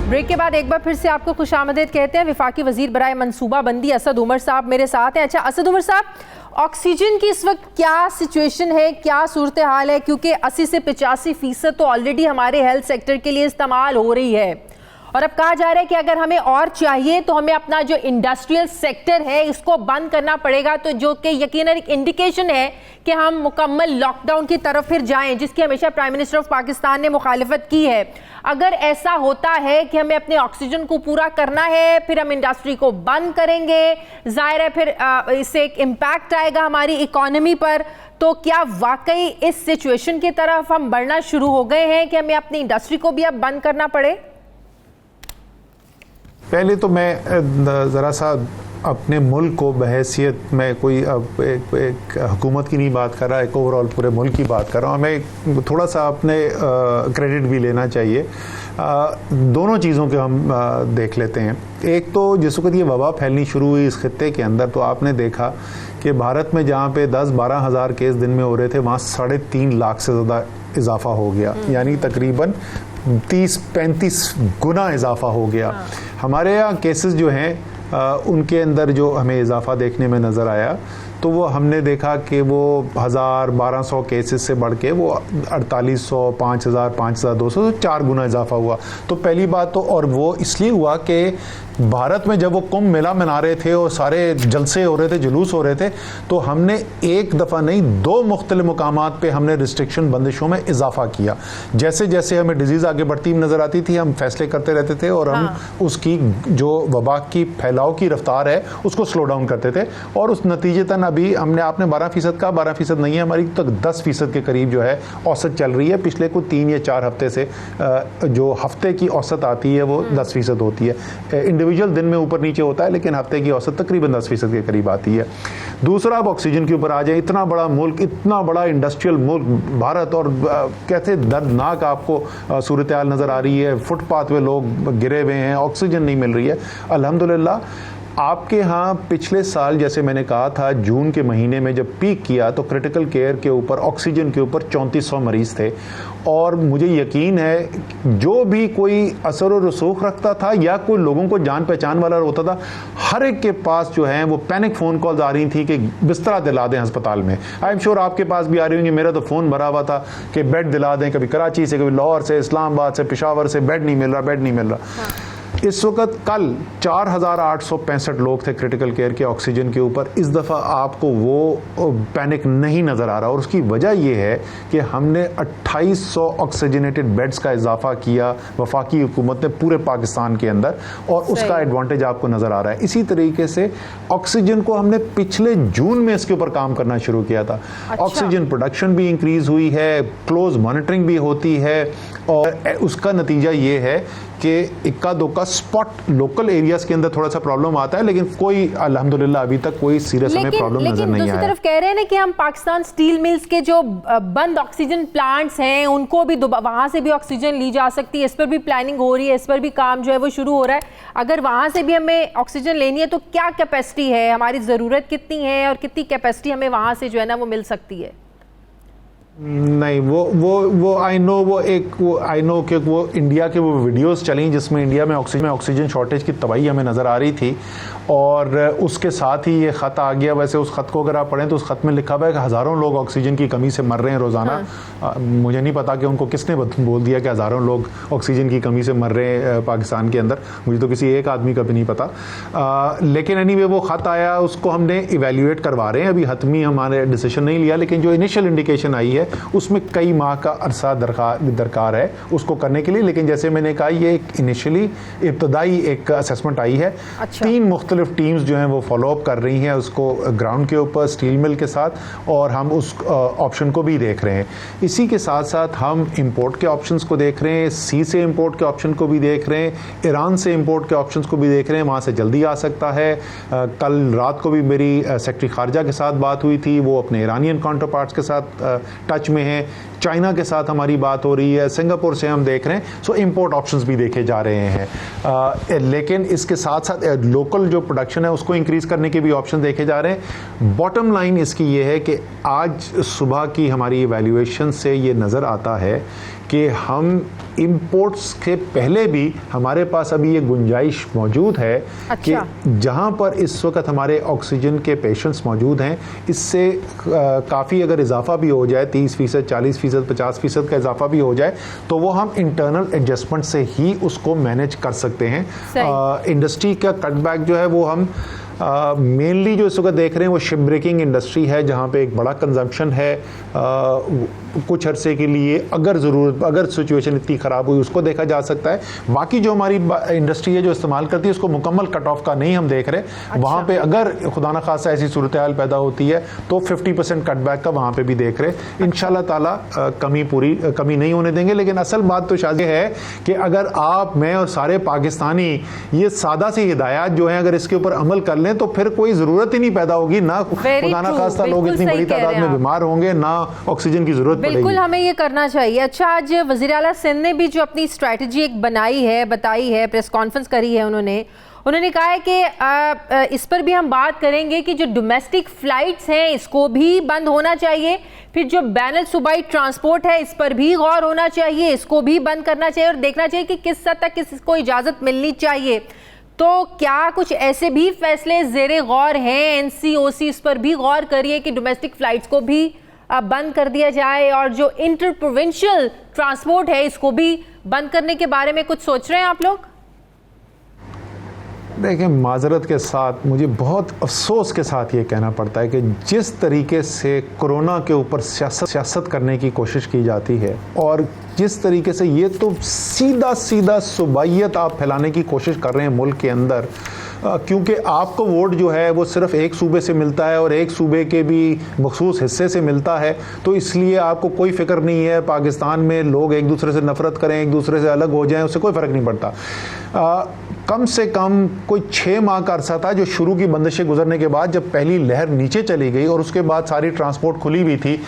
ब्रेक के बाद एक बार फिर से आपको खुशामदीद कहते हैं। विफाकी वजीर बराए मनसूबा बंदी असद उमर साहब मेरे साथ हैं। अच्छा असद उमर साहब, ऑक्सीजन की इस वक्त क्या सिचुएशन है, क्या सूरत हाल है? क्योंकि 80 से 85% तो ऑलरेडी हमारे हेल्थ सेक्टर के लिए इस्तेमाल हो रही है और अब कहा जा रहा है कि अगर हमें और चाहिए तो हमें अपना जो इंडस्ट्रियल सेक्टर है इसको बंद करना पड़ेगा, तो जो कि यकीनन एक इंडिकेशन है कि हम मुकम्मल लॉकडाउन की तरफ फिर जाएं, जिसकी हमेशा प्राइम मिनिस्टर ऑफ पाकिस्तान ने मुखालिफत की है। अगर ऐसा होता है कि हमें अपने ऑक्सीजन को पूरा करना है, फिर हम इंडस्ट्री को बंद करेंगे, जाहिर है फिर इससे एक इम्पैक्ट आएगा हमारी इकोनॉमी पर। तो क्या वाकई इस सिचुएशन की तरफ हम बढ़ना शुरू हो गए हैं कि हमें अपनी इंडस्ट्री को भी अब बंद करना पड़े? पहले तो मैं ज़रा सा अपने मुल्क को बहैसियत में कोई एक हुकूमत की नहीं बात कर रहा, एक ओवरऑल पूरे मुल्क की बात कर रहा हूँ। हमें थोड़ा सा अपने क्रेडिट भी लेना चाहिए। दोनों चीज़ों के हम देख लेते हैं। एक तो जिस वक्त ये वबा फैलनी शुरू हुई इस खित्ते के अंदर, तो आपने देखा कि भारत में जहाँ पे 10-12 हज़ार केस दिन में हो रहे थे, वहाँ 3.5 लाख से ज़्यादा इजाफा हो गया, यानी तकरीबन 30-35 गुना इजाफा हो गया। हमारे यहाँ केसेस जो हैं उनके अंदर जो हमें इजाफा देखने में नज़र आया, तो वो हमने देखा कि वो 1000-1200 केसेस से बढ़ के वो 4800, 5000, 5200, तो 4 गुना इजाफा हुआ। तो पहली बात तो, और वो इसलिए हुआ कि भारत में जब वो कुंभ मेला मना रहे थे और सारे जलसे हो रहे थे, जुलूस हो रहे थे, तो हमने एक दफ़ा नहीं 2 मुख्तलिफ मुकामात पे हमने रिस्ट्रिक्शन बंदिशों में इजाफा किया। जैसे जैसे हमें डिजीज़ आगे बढ़ती नज़र आती थी, हम फैसले करते रहते थे और हम उसकी जो वबा की फैलाव की रफ्तार है उसको स्लो डाउन करते थे, और उस नतीजतन अभी हमने आपने 12% का 12% नहीं है, हमारी तक 10% के करीब जो है औसत चल रही है। पिछले कुछ 3 या 4 हफ्ते से जो हफ्ते की औसत आती है वो 10% होती है। इंडिविजुअल दिन में ऊपर नीचे होता है, लेकिन हफ्ते की औसत तकरीबन 10% के करीब आती है। दूसरा, अब ऑक्सीजन के ऊपर आ जाए। इतना बड़ा मुल्क, इतना बड़ा इंडस्ट्रियल मुल्क भारत, और कैसे दर्दनाक आपको सूरत हाल नज़र आ रही है। फुटपाथ पे लोग गिरे हुए हैं, ऑक्सीजन नहीं मिल रही है। अल्हम्दुलिल्लाह आपके यहाँ पिछले साल, जैसे मैंने कहा था, जून के महीने में जब पीक किया तो क्रिटिकल केयर के ऊपर, ऑक्सीजन के ऊपर 3400 मरीज़ थे, और मुझे यकीन है जो भी कोई असर और रसूख रखता था या कोई लोगों को जान पहचान वाला होता था, हर एक के पास जो है वो पैनिक फ़ोन कॉल्स आ रही थी कि बिस्तरा दिला दें अस्पताल में। आई एम श्योर आपके पास भी आ रही होंगी। मेरा तो फ़ोन भरा हुआ था कि बेड दिला दें, कभी कराची से, कभी लाहौर से, इस्लामाबाद से, पेशावर से, बेड नहीं मिल रहा। इस वक्त कल 4865 लोग थे क्रिटिकल केयर के ऑक्सीजन के ऊपर। इस दफ़ा आपको वो पैनिक नहीं नज़र आ रहा, और उसकी वजह ये है कि हमने 2800 ऑक्सीजनेटेड बेड्स का इजाफा किया वफाकी हुकूमत ने पूरे पाकिस्तान के अंदर, और उसका एडवांटेज आपको नज़र आ रहा है। इसी तरीके से ऑक्सीजन को हमने पिछले जून में इसके ऊपर काम करना शुरू किया था। ऑक्सीजन प्रोडक्शन भी इंक्रीज़ हुई है, क्लोज मॉनिटरिंग भी होती है, और उसका नतीजा ये है कि इक्का दुक्का स्पॉट लोकल एरियाज के अंदर थोड़ा सा प्रॉब्लम आता है, लेकिन कोई अल्हम्दुलिल्लाह अभी तक कोई सीरियस हमें प्रॉब्लम नजर नहीं आया। दूसरी तरफ कह रहे हैं ना कि हम पाकिस्तान स्टील मिल्स के जो बंद ऑक्सीजन प्लांट्स हैं उनको भी वहां से भी ऑक्सीजन ली जा सकती है, इस पर भी प्लानिंग हो रही है, इस पर भी काम जो है वो शुरू हो रहा है। अगर वहां से भी हमें ऑक्सीजन लेनी है तो क्या कैपेसिटी है, हमारी ज़रूरत कितनी है और कितनी कैपेसिटी हमें वहां से जो है ना वो मिल सकती है? नहीं, वो आई नो कि वो इंडिया के वो वीडियोस चली जिसमें इंडिया में ऑक्सीजन शॉर्टेज की तबाही हमें नज़र आ रही थी, और उसके साथ ही ये ख़त आ गया। वैसे उस ख़त को अगर आप पढ़ें तो उस ख़त में लिखा हुआ है कि हज़ारों लोग ऑक्सीजन की कमी से मर रहे हैं रोज़ाना। मुझे नहीं पता कि उनको किसने बोल दिया कि हज़ारों लोग ऑक्सीजन की कमी से मर रहे हैं पाकिस्तान के अंदर। मुझे तो किसी एक आदमी का भी नहीं पता। लेकिन एनीवे वो ख़त आया, उसको हमने इवेल्यूएट करवा रहे हैं। अभी हतमी हमारे डिसीजन नहीं लिया, लेकिन जो इनिशियल इंडिकेशन आई है उसमें कई माह का अरसा दरकार है उसको करने के लिए। लेकिन जैसे मैंने कहा, ये एक इनिशियली इब्तदाई एक असेसमेंट आई है। 3 मुख्तलिफ टीम्स जो हैं वो फॉलोअप कर रही हैं उसको ग्राउंड के ऊपर स्टील मिल के साथ, और हम उस ऑप्शन को भी देख रहे हैं। इसी के साथ साथ हम इंपोर्ट के ऑप्शंस को देख रहे हैं, सी से इंपोर्ट के ऑप्शन को भी देख रहे हैं, ईरान से इंपोर्ट के ऑप्शंस को भी देख रहे हैं, वहाँ से जल्दी आ सकता है। कल रात को भी मेरी सेक्रेटरी खारजा के साथ बात हुई थी, वो अपने ईरानियन काउंटर पार्ट्स के साथ टच में है। चाइना के साथ हमारी बात हो रही है, सिंगापुर से हम देख रहे हैं। सो इंपोर्ट ऑप्शंस भी देखे जा रहे हैं। लेकिन इसके साथ साथ लोकल जो प्रोडक्शन है उसको इंक्रीज़ करने के भी ऑप्शन देखे जा रहे हैं। बॉटम लाइन इसकी ये है कि आज सुबह की हमारी इवैल्यूएशन से ये नज़र आता है कि हम इंपोर्ट्स के पहले भी हमारे पास अभी ये गुंजाइश मौजूद है कि जहां पर इस वक्त हमारे ऑक्सीजन के पेशेंट्स मौजूद हैं, इससे काफ़ी अगर इजाफा भी हो जाए 30%, 40%, 40% 50% का इजाफा भी हो जाए तो वो हम इंटरनल एडजस्टमेंट से ही उसको मैनेज कर सकते हैं। इंडस्ट्री का कटबैक जो है वो हम मेनली जो इस वक्त देख रहे हैं वो शिप ब्रेकिंग इंडस्ट्री है, जहाँ पे एक बड़ा कंजम्पशन है। कुछ अरसे के लिए अगर सिचुएशन इतनी ख़राब हुई उसको देखा जा सकता है। बाकी जो हमारी इंडस्ट्री है जो इस्तेमाल करती है उसको मुकम्मल कट ऑफ का नहीं हम देख रहे। अच्छा। वहाँ पे अगर खुदा न खासा ऐसी सूरत हाल पैदा होती है तो 50% कटबैक का वहाँ पे भी देख रहे। अच्छा। इंशाल्लाह ताला कमी नहीं होने देंगे। लेकिन असल बात तो शायद है कि अगर आप, मैं और सारे पाकिस्तानी ये सादा सी हिदायत जो है अगर इसके ऊपर अमल कर लें तो फिर कोई ज़रूरत ही नहीं पैदा होगी, ना खुदा न खासा लोग इतनी बड़ी तादाद में बीमार होंगे, ना ऑक्सीजन की जरूरत पड़ेगी। बिल्कुल हमें ये करना चाहिए। अच्छा, आज वज़ीर आला सिंध ने भी जो अपनी स्ट्रैटेजी एक बताई है, प्रेस कॉन्फ्रेंस करी है, उन्होंने कहा है कि इस पर भी हम बात करेंगे कि जो डोमेस्टिक फ़्लाइट्स हैं इसको भी बंद होना चाहिए, फिर जो बैनुल सूबाई ट्रांसपोर्ट है इस पर भी गौर होना चाहिए, इसको भी बंद करना चाहिए और देखना चाहिए कि किस हद तक इसको इजाज़त मिलनी चाहिए। तो क्या कुछ ऐसे भी फैसले ज़ेरे गौर हैं? NCOC इस पर भी गौर करिए कि डोमेस्टिक फ़्लाइट्स को भी बंद कर दिया जाए और जो इंटर प्रोविंशियल ट्रांसपोर्ट है इसको भी बंद करने के बारे में कुछ सोच रहे हैं आप लोग? देखिए, माजरत के साथ मुझे बहुत अफसोस के साथ ये कहना पड़ता है कि जिस तरीके से कोरोना के ऊपर सियासत करने की कोशिश की जाती है और जिस तरीके से ये तो सीधा सूबाइयत आप फैलाने की कोशिश कर रहे हैं मुल्क के अंदर, क्योंकि आपको वोट जो है वो सिर्फ एक सूबे से मिलता है और एक सूबे के भी मखसूस हिस्से से मिलता है, तो इसलिए आपको कोई फिक्र नहीं है पाकिस्तान में लोग एक दूसरे से नफरत करें, एक दूसरे से अलग हो जाएं, उससे कोई फ़र्क नहीं पड़ता। कम से कम कोई 6 माह का अरसा था जो शुरू की बंदिशें गुजरने के बाद, जब पहली लहर नीचे चली गई और उसके बाद सारी ट्रांसपोर्ट खुली हुई थी,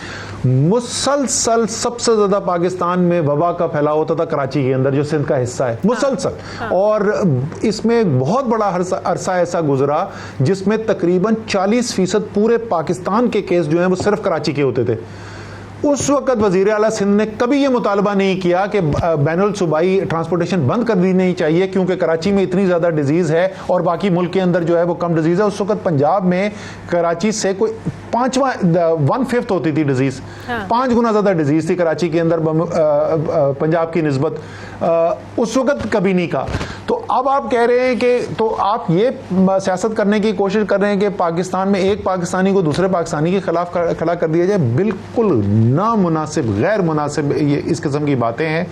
मुसलसल सबसे ज़्यादा पाकिस्तान में वबा का फैलाव होता था कराची के अंदर जो सिंध का हिस्सा है, मुसलसल। और इसमें एक बहुत बड़ा अरसा ऐसा गुजरा जिसमें तकरीबन 40% पूरे पाकिस्तान के केस जो हैं वो सिर्फ कराची के होते थे। उस वक्त वज़ीर आला सिंध ने कभी ये मुतालबा नहीं किया कि बैनुल सूबाई ट्रांसपोर्टेशन बंद कर दी नहीं चाहिए क्योंकि कराची में इतनी ज़्यादा डिजीज़ है और बाकी मुल्क के अंदर जो है वो कम डिजीज़ है। उस वक्त पंजाब में कराची से कोई 1/5 होती थी डिजीज़। हाँ। 5 गुना ज़्यादा डिजीज़ थी कराची के अंदर पंजाब की निस्बत। उस वक्त कभी नहीं कहा। तो अब आप कह रहे हैं कि तो आप ये सियासत करने की कोशिश कर रहे हैं कि पाकिस्तान में एक पाकिस्तानी को दूसरे पाकिस्तानी के खिलाफ खड़ा कर दिया जाए। बिल्कुल नामुनासिब, गैर मुनासिब ये इस किस्म की बातें हैं।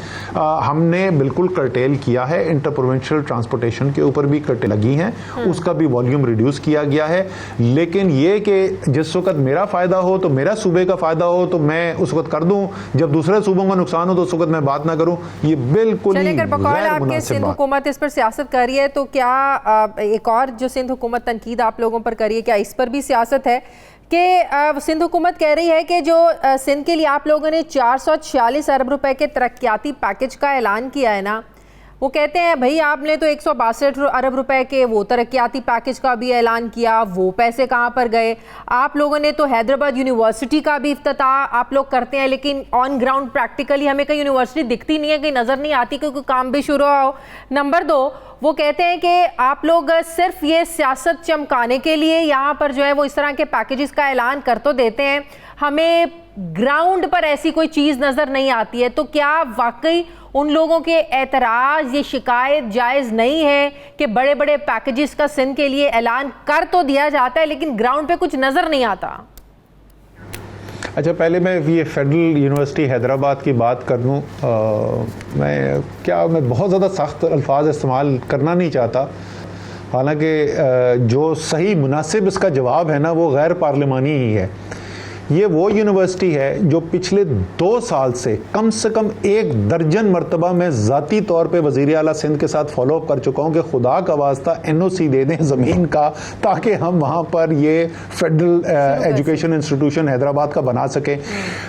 हमने बिल्कुल कर्टेल किया है, इंटर प्रोविंशियल ट्रांसपोर्टेशन के ऊपर भी कर्टेल लगी हैं, उसका भी वॉल्यूम रिड्यूस किया गया है। लेकिन ये कि जिस वक्त मेरा फ़ायदा हो तो मेरा सूबे का फ़ायदा हो तो मैं उस वक्त कर दूं, जब दूसरे सूबों का नुकसान हो तो उस वक्त मैं बात ना करूं, ये बिल्कुल ही गैर मुनासिब। सिंध हुकूमत इस पर सियासत कर रही है, तो क्या एक और जो सिंध हुकूमत तनकीद आप लोगों पर करिए, क्या इस पर भी सियासत है कि सिंध हुकूमत कह रही है कि जो सिंध के लिए आप लोगों ने 446 अरब रुपए के तरक्याती पैकेज का ऐलान किया है ना, वो कहते हैं भाई आपने तो 162 अरब रुपए के वो तरक्याती पैकेज का भी ऐलान किया, वो पैसे कहाँ पर गए? आप लोगों ने तो हैदराबाद यूनिवर्सिटी का भी इफ्तिताह आप लोग करते हैं, लेकिन ऑन ग्राउंड प्रैक्टिकली हमें कहीं यूनिवर्सिटी दिखती नहीं है, कहीं नज़र नहीं आती क्योंकि काम भी शुरू हो। नंबर 2, वो कहते हैं कि आप लोग सिर्फ ये सियासत चमकाने के लिए यहाँ पर जो है वो इस तरह के पैकेजेस का ऐलान कर तो देते हैं, हमें ग्राउंड पर ऐसी कोई चीज़ नज़र नहीं आती है। तो क्या वाकई उन लोगों के एतराज़, ये शिकायत जायज़ नहीं है कि बड़े बड़े पैकेजेस का सिंध के लिए ऐलान कर तो दिया जाता है लेकिन ग्राउंड पे कुछ नज़र नहीं आता? अच्छा, पहले मैं ये फेडरल यूनिवर्सिटी हैदराबाद की बात कर लूँ। मैं बहुत ज़्यादा सख्त अल्फाज इस्तेमाल करना नहीं चाहता, हालांकि जो सही मुनासिब इसका जवाब है ना वो गैर पार्लिमानी ही है। ये वो यूनिवर्सिटी है जो पिछले 2 साल से कम 1 दर्जन मरतबा मैं ज़ाती तौर पे वज़ीर आला सिंध के साथ फॉलो अप कर चुका हूँ कि खुदा का वास्ता NOC दे दें ज़मीन का, ताकि हम वहाँ पर ये फेडरल एजुकेशन इंस्टीट्यूशन हैदराबाद का बना सकें।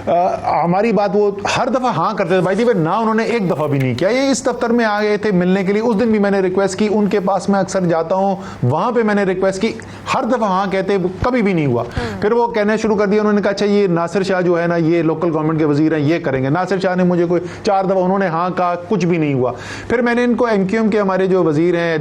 हमारी बात वो हर दफ़ा हाँ करते थे, भाई जी ना उन्होंने एक दफ़ा भी नहीं किया। ये इस दफ्तर में आ गए थे मिलने के लिए, उस दिन भी मैंने रिक्वेस्ट की, उनके पास मैं अक्सर जाता हूँ, वहाँ पर मैंने रिक्वेस्ट की, हर दफ़ा हाँ कहते, कभी भी नहीं हुआ। फिर वो कहना शुरू कर दिया, उन्होंने कहा अच्छा ये नासिर शाह जो है ना, ये लोकल गवर्नमेंट के वजीर हैं, ये करेंगे। नासिर शाह ने मुझे कोई 4 दफ़ा उन्होंने हाँ कहा, कुछ भी नहीं हुआ। फिर मैंने इनको MQM के हमारे जो वजीर हैं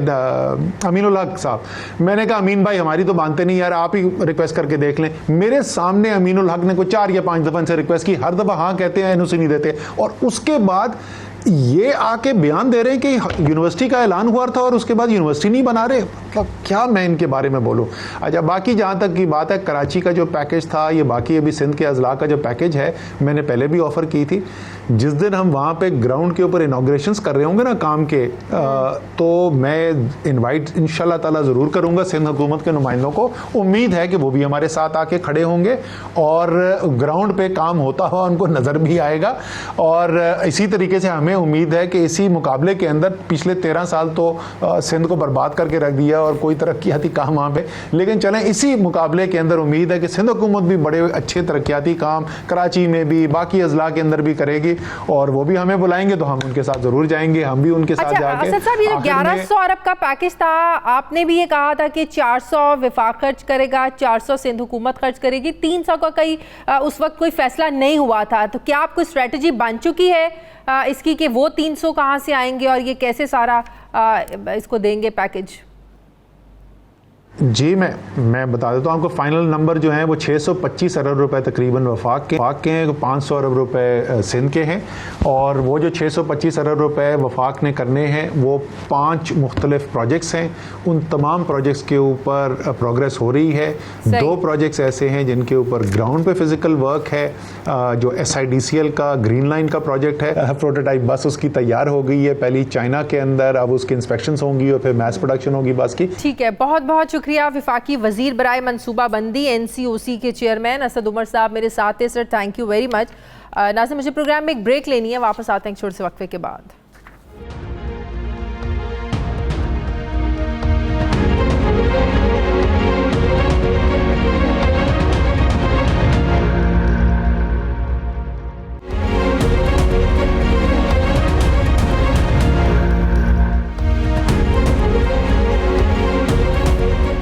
अमीनुल हक साहब, मैंने कहा अमीन भाई हमारी तो मानते नहीं यार, आप ही रिक्वेस्ट करके देख लें। मेरे सामने अमीनुल हक ने कोई 4 या 5 दफ़ा इनसे रिक्वेस्ट की, हर दफ़ा हाँ कहते हैं, NOC नहीं देते। और उसके बाद ये आके बयान दे रहे हैं कि यूनिवर्सिटी का ऐलान हुआ था और उसके बाद यूनिवर्सिटी नहीं बना रहे। मतलब क्या मैं इनके बारे में बोलूं। अच्छा, बाकी जहां तक की बात है कराची का जो पैकेज था, ये बाकी अभी सिंध के अजला का जो पैकेज है, मैंने पहले भी ऑफर की थी। जिस दिन हम वहाँ पे ग्राउंड के ऊपर इनाग्रेशंस कर रहे होंगे ना काम के, तो मैं इनवाइट इंशाल्लाह ताला ज़रूर करूँगा सिंध हुकूमत के नुमाइंदों को। उम्मीद है कि वो भी हमारे साथ आके खड़े होंगे और ग्राउंड पे काम होता हुआ उनको नज़र भी आएगा। और इसी तरीके से हमें उम्मीद है कि इसी मुकाबले के अंदर पिछले 13 साल तो सिंध को बर्बाद करके रख दिया और कोई तरक्याती काम वहाँ पे, लेकिन चलें इसी मुकाबले के अंदर उम्मीद है कि सिंध हुकूमत भी बड़े अच्छे तरक्याती काम कराची में भी, बाकी अजला के अंदर भी करेगी और वो भी हमें बुलाएंगे तो हम उनके साथ जरूर जाएंगे, हम भी उनके साथ जाके। असद साहब, ये जो 1100 अरब का पैकेज था, आपने भी ये कहा था कि 400 विफाक खर्च करेगा, 400 सिंध हुकूमत खर्च करेगी, 300 का कहीं उस वक्त कोई फैसला नहीं हुआ था। तो क्या आपको स्ट्रेटजी बन चुकी है इसकी कि वो 300 कहाँ से आएंगे और ये कैसे सारा इसको देंगे पैकेज? जी मैं बता देता हूँ आपको। फाइनल नंबर जो है वो 625 अरब रुपए तकरीबन वफाक के हैं, 500 अरब रुपए सिंध के हैं। और वो जो 625 अरब रुपए वफाक ने करने हैं वो 5 मुख्तलिफ प्रोजेक्ट्स हैं। उन तमाम प्रोजेक्ट्स के ऊपर प्रोग्रेस हो रही है। 2 प्रोजेक्ट्स ऐसे हैं जिनके ऊपर ग्राउंड पे फिजिकल वर्क है, जो SIDCL का ग्रीन लाइन का प्रोजेक्ट है, प्रोटोटाइप बस उसकी तैयार हो गई है पहली चाइना के अंदर, अब उसकी इंस्पेक्शन होंगी और फिर मैस प्रोडक्शन होगी बस की। ठीक है, बहुत बहुत शुक्रिया। विफाकी वजीर बराए मनसूबा बंदी NCOC के चेयरमैन असद उमर साहब मेरे साथ थे। Sir thank you very much. नाज़रीन, मुझे प्रोग्राम में एक ब्रेक लेनी है, वापस आते हैं एक छोटे से वक्फे के बाद।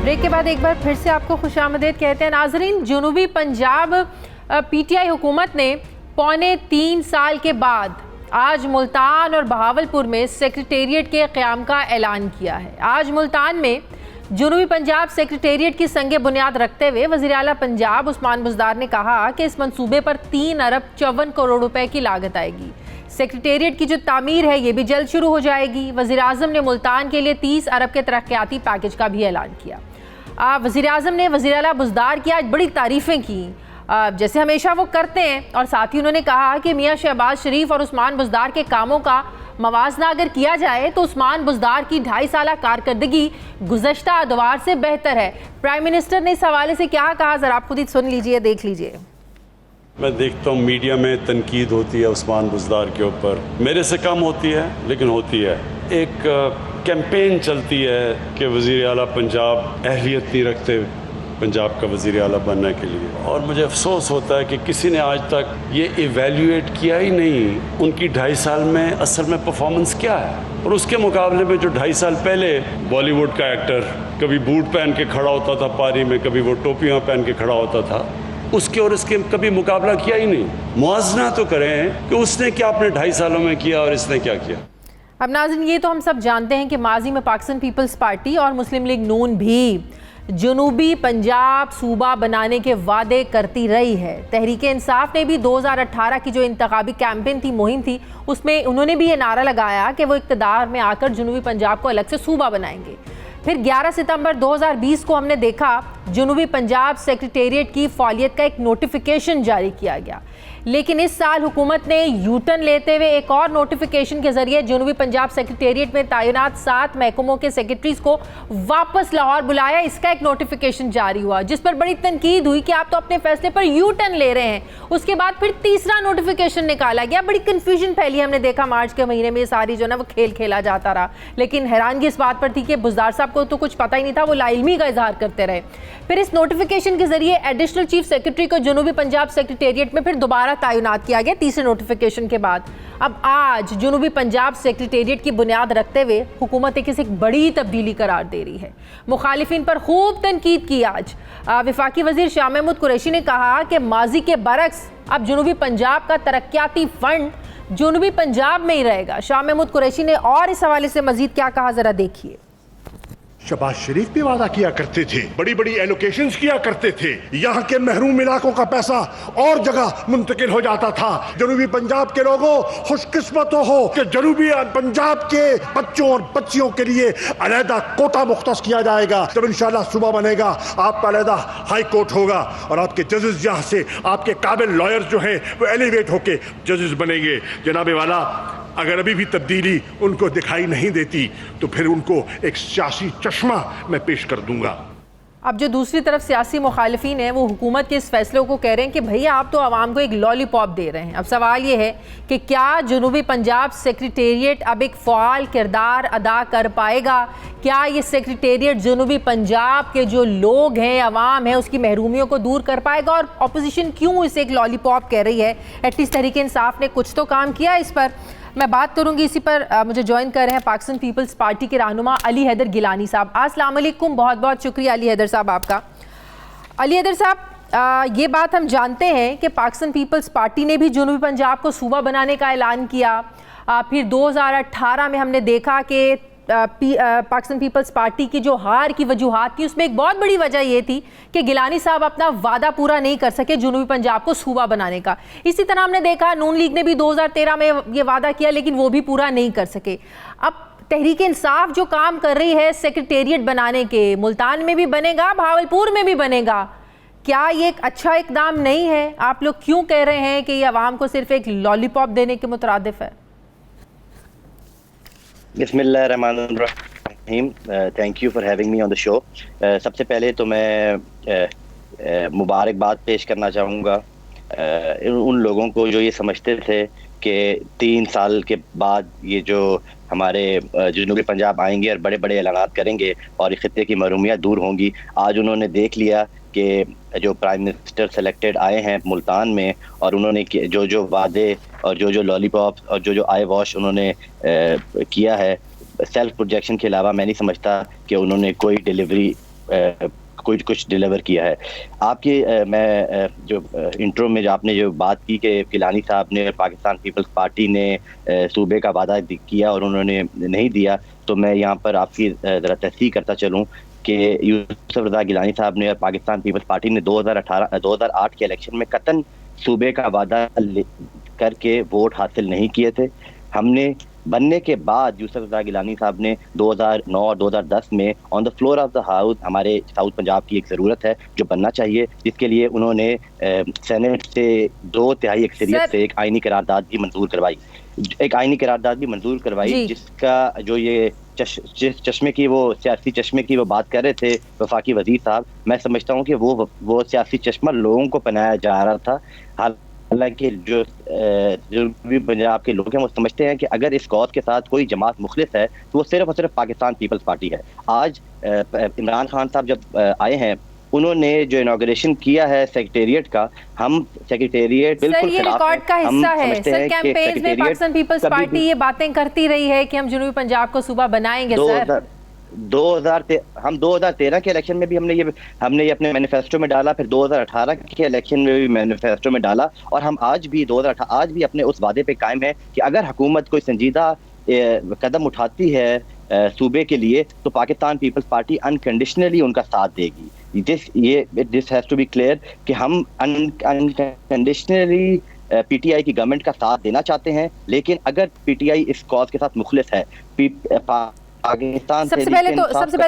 ब्रेक के बाद एक बार फिर से आपको खुशामदीद कहते हैं। नाजरीन, जनूबी पंजाब PTI हुकूमत ने 3.25 साल के बाद आज मुल्तान और बहावलपुर में सेक्रेटेरिएट के क़याम का ऐलान किया है। आज मुल्तान में जनूबी पंजाब सेक्रेटेरिएट की संगे बुनियाद रखते हुए वज़ीर आला पंजाब उस्मान बुज़दार ने कहा कि इस मंसूबे पर 3 अरब 54 करोड़ रुपए की लागत आएगी। सेक्रेटेरिएट की जो तामीर है ये भी जल्द शुरू हो जाएगी। वज़ीर आज़म ने मुल्तान के लिए 30 अरब के तरक्याती पैकेज का भी ऐलान किया। वज़ीर आज़म ने वज़ीर आला बुज़दार की आज बड़ी तारीफ़ें की, जैसे हमेशा वो करते हैं। और साथ ही उन्होंने कहा कि मियाँ शहबाज शरीफ और उस्मान बुज़दार के कामों का मवाजना अगर किया जाए तो उस्मान बुज़दार की 2.5 साला कारकर्दगी गुज़श्ता अदवार से बेहतर है। प्राइम मिनिस्टर ने इस हवाले से क्या कहा, ज़रा आप खुद ही सुन लीजिए, देख लीजिए। मैं देखता हूँ मीडिया में तनकीद होती है उस्मान बुज़दार के ऊपर, मेरे से कम होती है लेकिन होती है। एक कैंपेन चलती है कि वज़ीर आला पंजाब अहलियत नहीं रखते पंजाब का वज़ीर आला बनने के लिए, और मुझे अफसोस होता है कि किसी ने आज तक ये इवेल्यूएट किया ही नहीं उनकी 2.5 साल में असल में परफॉर्मेंस क्या है। और उसके मुकाबले में जो 2.5 साल पहले बॉलीवुड का एक्टर कभी बूट पहन के खड़ा होता था पारी में, कभी वो टोपियाँ पहन के खड़ा होता था, उसके और इसके कभी मुकाबला किया ही नहीं। मुआवजना तो करें कि उसने क्या अपने 2.5 सालों में किया और इसने क्या किया। अब नाज़रीन, ये तो हम सब जानते हैं कि माजी में पाकिस्तान पीपल्स पार्टी और मुस्लिम लीग नून भी जनूबी पंजाब सूबा बनाने के वादे करती रही है। तहरीक इंसाफ ने भी 2018 की जो इंतखाबी कैंपेन थी, मुहिम थी, उसमें उन्होंने भी ये नारा लगाया कि वो इक़्तिदार में आकर जनूबी पंजाब को अलग से सूबा बनाएंगे। फिर 11 सितंबर 2020 को हमने देखा जनूबी पंजाब सेक्रेटेरिएट की फ़ालियत का एक नोटिफिकेशन जारी किया गया। लेकिन इस साल हुकूमत ने यूटर्न लेते हुए एक और नोटिफिकेशन के जरिए जनूबी पंजाब सेक्रेटेरिएट में तैनात 7 महकमों के सेक्रेटरीज को वापस लाहौर बुलाया। इसका एक नोटिफिकेशन जारी हुआ जिस पर बड़ी तनकीद हुई कि आप तो अपने फैसले पर यूटर्न ले रहे हैं। उसके बाद फिर तीसरा नोटिफिकेशन निकाला गया, बड़ी कन्फ्यूजन फैली। हमने देखा मार्च के महीने में ये सारी जो ना वो खेल खेला जाता रहा, लेकिन हैरानगी इस बात पर थी कि बुज़दार साहब को तो कुछ पता ही नहीं था, वो लाइल्मी का इजहार करते रहे। फिर इस नोटिफिकेशन के जरिए एडिशनल चीफ सेक्रेटरी को जनूबी पंजाब सेक्रेटेरिएट में फिर दोबारा तैनात किया गया तीसरे नोटिफिकेशन के बाद। अब आज जनूबी पंजाब सेक्रेटेरिएट की बुनियाद रखते हुए हुकूमत इसे एक बड़ी तब्दीली करार दे रही है। मुखालिफिन पर खूब तनकीद की। आज वफाकी वजीर शाह महमूद कुरैशी ने कहा कि माजी के बरक्स अब जनूबी पंजाब का तरक्याती फंड जनूबी पंजाब में ही रहेगा। शाह महमूद कुरैशी ने और इस हवाले से मजीद क्या कहा, जरा देखिए। शहबाज शरीफ भी वादा किया करते थे, बड़ी बड़ी एलोकेशंस किया करते थे, यहाँ के महरूम इलाकों का पैसा और जगह मुंतकिल हो जाता था। जनूबी पंजाब के लोगों खुशकिस्मत हो कि जनूबी पंजाब के बच्चों और बच्चियों के लिए अलहदा कोटा मुख्तस किया जाएगा। जब इंशाल्लाह सुबह बनेगा आपका अलहदा हाई कोर्ट होगा और आपके जजेस यहाँ से आपके काबिल लॉयर जो हैं वो एलिवेट होके जजेस बनेंगे। जनाबे वाला अगर अभी भी तब्दीली उनको दिखाई नहीं देती तो फिर उनको एक सियासी चश्मा मैं पेश कर दूंगा। अब जो दूसरी तरफ सियासी मुखालिफिन हैं वो हुकूमत के इस फैसले को कह रहे हैं कि भैया आप तो आवाम को एक लॉलीपॉप दे रहे हैं। अब सवाल ये है कि क्या जनूबी पंजाब सेक्रेटेरिएट अब एक फ़ाल किरदार अदा कर पाएगा? क्या ये सेक्रेटेरिएट जनूबी पंजाब के जो लोग हैं, अवाम है, उसकी महरूमियों को दूर कर पाएगा? और अपोजिशन क्यों इसे एक लॉलीपॉप कह रही है? एटलीस्ट तहरीक इंसाफ ने कुछ तो काम किया इस पर। मैं बात करूंगी इसी पर। मुझे ज्वाइन कर रहे हैं पाकिस्तान पीपल्स पार्टी के रहनुमा अली हैदर गिलानी साहब। अस्सलाम वालेकुम, बहुत बहुत शुक्रिया अली हैदर साहब आपका। अली हैदर साहब, ये बात हम जानते हैं कि पाकिस्तान पीपल्स पार्टी ने भी जनूबी पंजाब को सूबा बनाने का ऐलान किया। फिर 2018 में हमने देखा कि पाकिस्तान पीपल्स पार्टी की जो हार की वजूहात थी उसमें एक बहुत बड़ी वजह ये थी कि गिलानी साहब अपना वादा पूरा नहीं कर सके जनूबी पंजाब को सूबा बनाने का। इसी तरह हमने देखा नून लीग ने भी 2013 में ये वादा किया लेकिन वो भी पूरा नहीं कर सके। अब तहरीक इंसाफ जो काम कर रही है सेक्रेटेरिएट बनाने के, मुल्तान में भी बनेगा, भावलपुर में भी बनेगा, क्या ये एक अच्छा इकदाम नहीं है? आप लोग क्यों कह रहे हैं कि ये अवाम को सिर्फ एक लॉलीपॉप देने के मुतरादिफ है? बिस्मिल्लाहिर्रहमानिर्रहीम, thank you for having me on the show. सबसे पहले तो मैं मुबारकबाद पेश करना चाहूँगा उन लोगों को जो ये समझते थे कि 3 साल के बाद ये जो हमारे जनूबी पंजाब आएंगे और बड़े बड़े ऐलानात करेंगे और खित्ते की महरूमियाँ दूर होंगी। आज उन्होंने देख लिया कि जो प्राइम मिनिस्टर सेलेक्टेड आए हैं मुल्तान में और उन्होंने जो जो वादे और जो जो लॉलीपॉप और जो जो आई वॉश उन्होंने किया है, सेल्फ प्रोजेक्शन के अलावा मैं नहीं समझता कि उन्होंने कोई डिलीवरी कोई कुछ डिलीवर किया है। आपके मैं जो इंट्रो में जो आपने जो बात की कि गिलानी साहब ने पाकिस्तान पीपल्स पार्टी ने सूबे का वादा किया और उन्होंने नहीं दिया, तो मैं यहाँ पर आपकी ज़रा तस्दीक करता चलूँ कि यूसुफ रज़ा गिलानी साहब ने पाकिस्तान पीपल्स पार्टी ने 2008 के इलेक्शन में कतन सूबे का वादा करके वोट हासिल नहीं किए थे। हमने बनने के बाद यूसुफ रज़ा गिलानी साहब ने 2009 और 2010 में on the floor of the house हमारे साउथ पंजाब की एक ज़रूरत है जो बनना चाहिए, जिसके लिए उन्होंने सेनेट से 2/3 अक्सरियत से एक आइनी करारदाद भी मंजूर करवाई, जिसका जो ये चश्मे की वो सियासी चश्मे की वो बात कर रहे थे वफाकी वजीर साहब, मैं समझता हूँ कि वो सियासी चश्मा लोगों को पहनाया जा रहा था। हालांकि जो पंजाब के लोग हैं वो समझते हैं कि अगर इस कौज के साथ कोई जमात मुखलिस है तो वो सिर्फ और सिर्फ पाकिस्तान पीपल्स पार्टी है। आज इमरान खान साहब जब आए हैं उन्होंने जो इनॉग्रेशन किया है सेक्रेटेरिएट का, हम सेक्रेटेरिएट बिल्कुल ये रिकॉर्ड का हिस्सा है सर। कैंपेन में पाकिस्तान पीपल्स पार्टी ये बातें करती रही है कि हम जनूबी पंजाब को सूबा बनाएंगे सर। 2013 के इलेक्शन में भी हमने ये अपने मैनिफेस्टो में डाला, फिर 2018 के इलेक्शन में भी मैनिफेस्टो में डाला, और हम आज भी अपने उस वादे पे कायम है कि अगर हुकूमत कोई संजीदा कदम उठाती है सूबे के लिए तो पाकिस्तान पीपल्स पार्टी अनकंडीशनली उनका साथ देगी। This has to be clear कि हम अनकंडीशनली पीटीआई की गवर्नमेंट का साथ देना चाहते हैं, लेकिन अगर पीटीआई इस कॉज के साथ मुखलिस है, पाकिस्तान सबसे पहले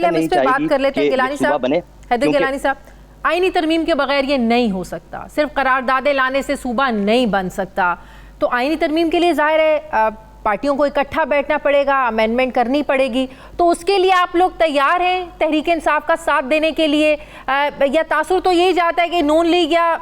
हम इस पर बात कर लेते हैं। गिलानी साहब, हैदर गिलानी साहब, आईनी तरमीम के बगैर ये नहीं हो सकता, सिर्फ करारदादे लाने से सूबा नहीं बन सकता। तो आईनी तरमीम के लिए जाहिर है पार्टियों को इकट्ठा बैठना पड़ेगा, अमेंडमेंट करनी पड़ेगी, तो उसके लिए आप लोग तैयार हैं तहरीक इंसाफ का साथ देने के लिए? या तासुर तो यही जाता है कि नून लीग या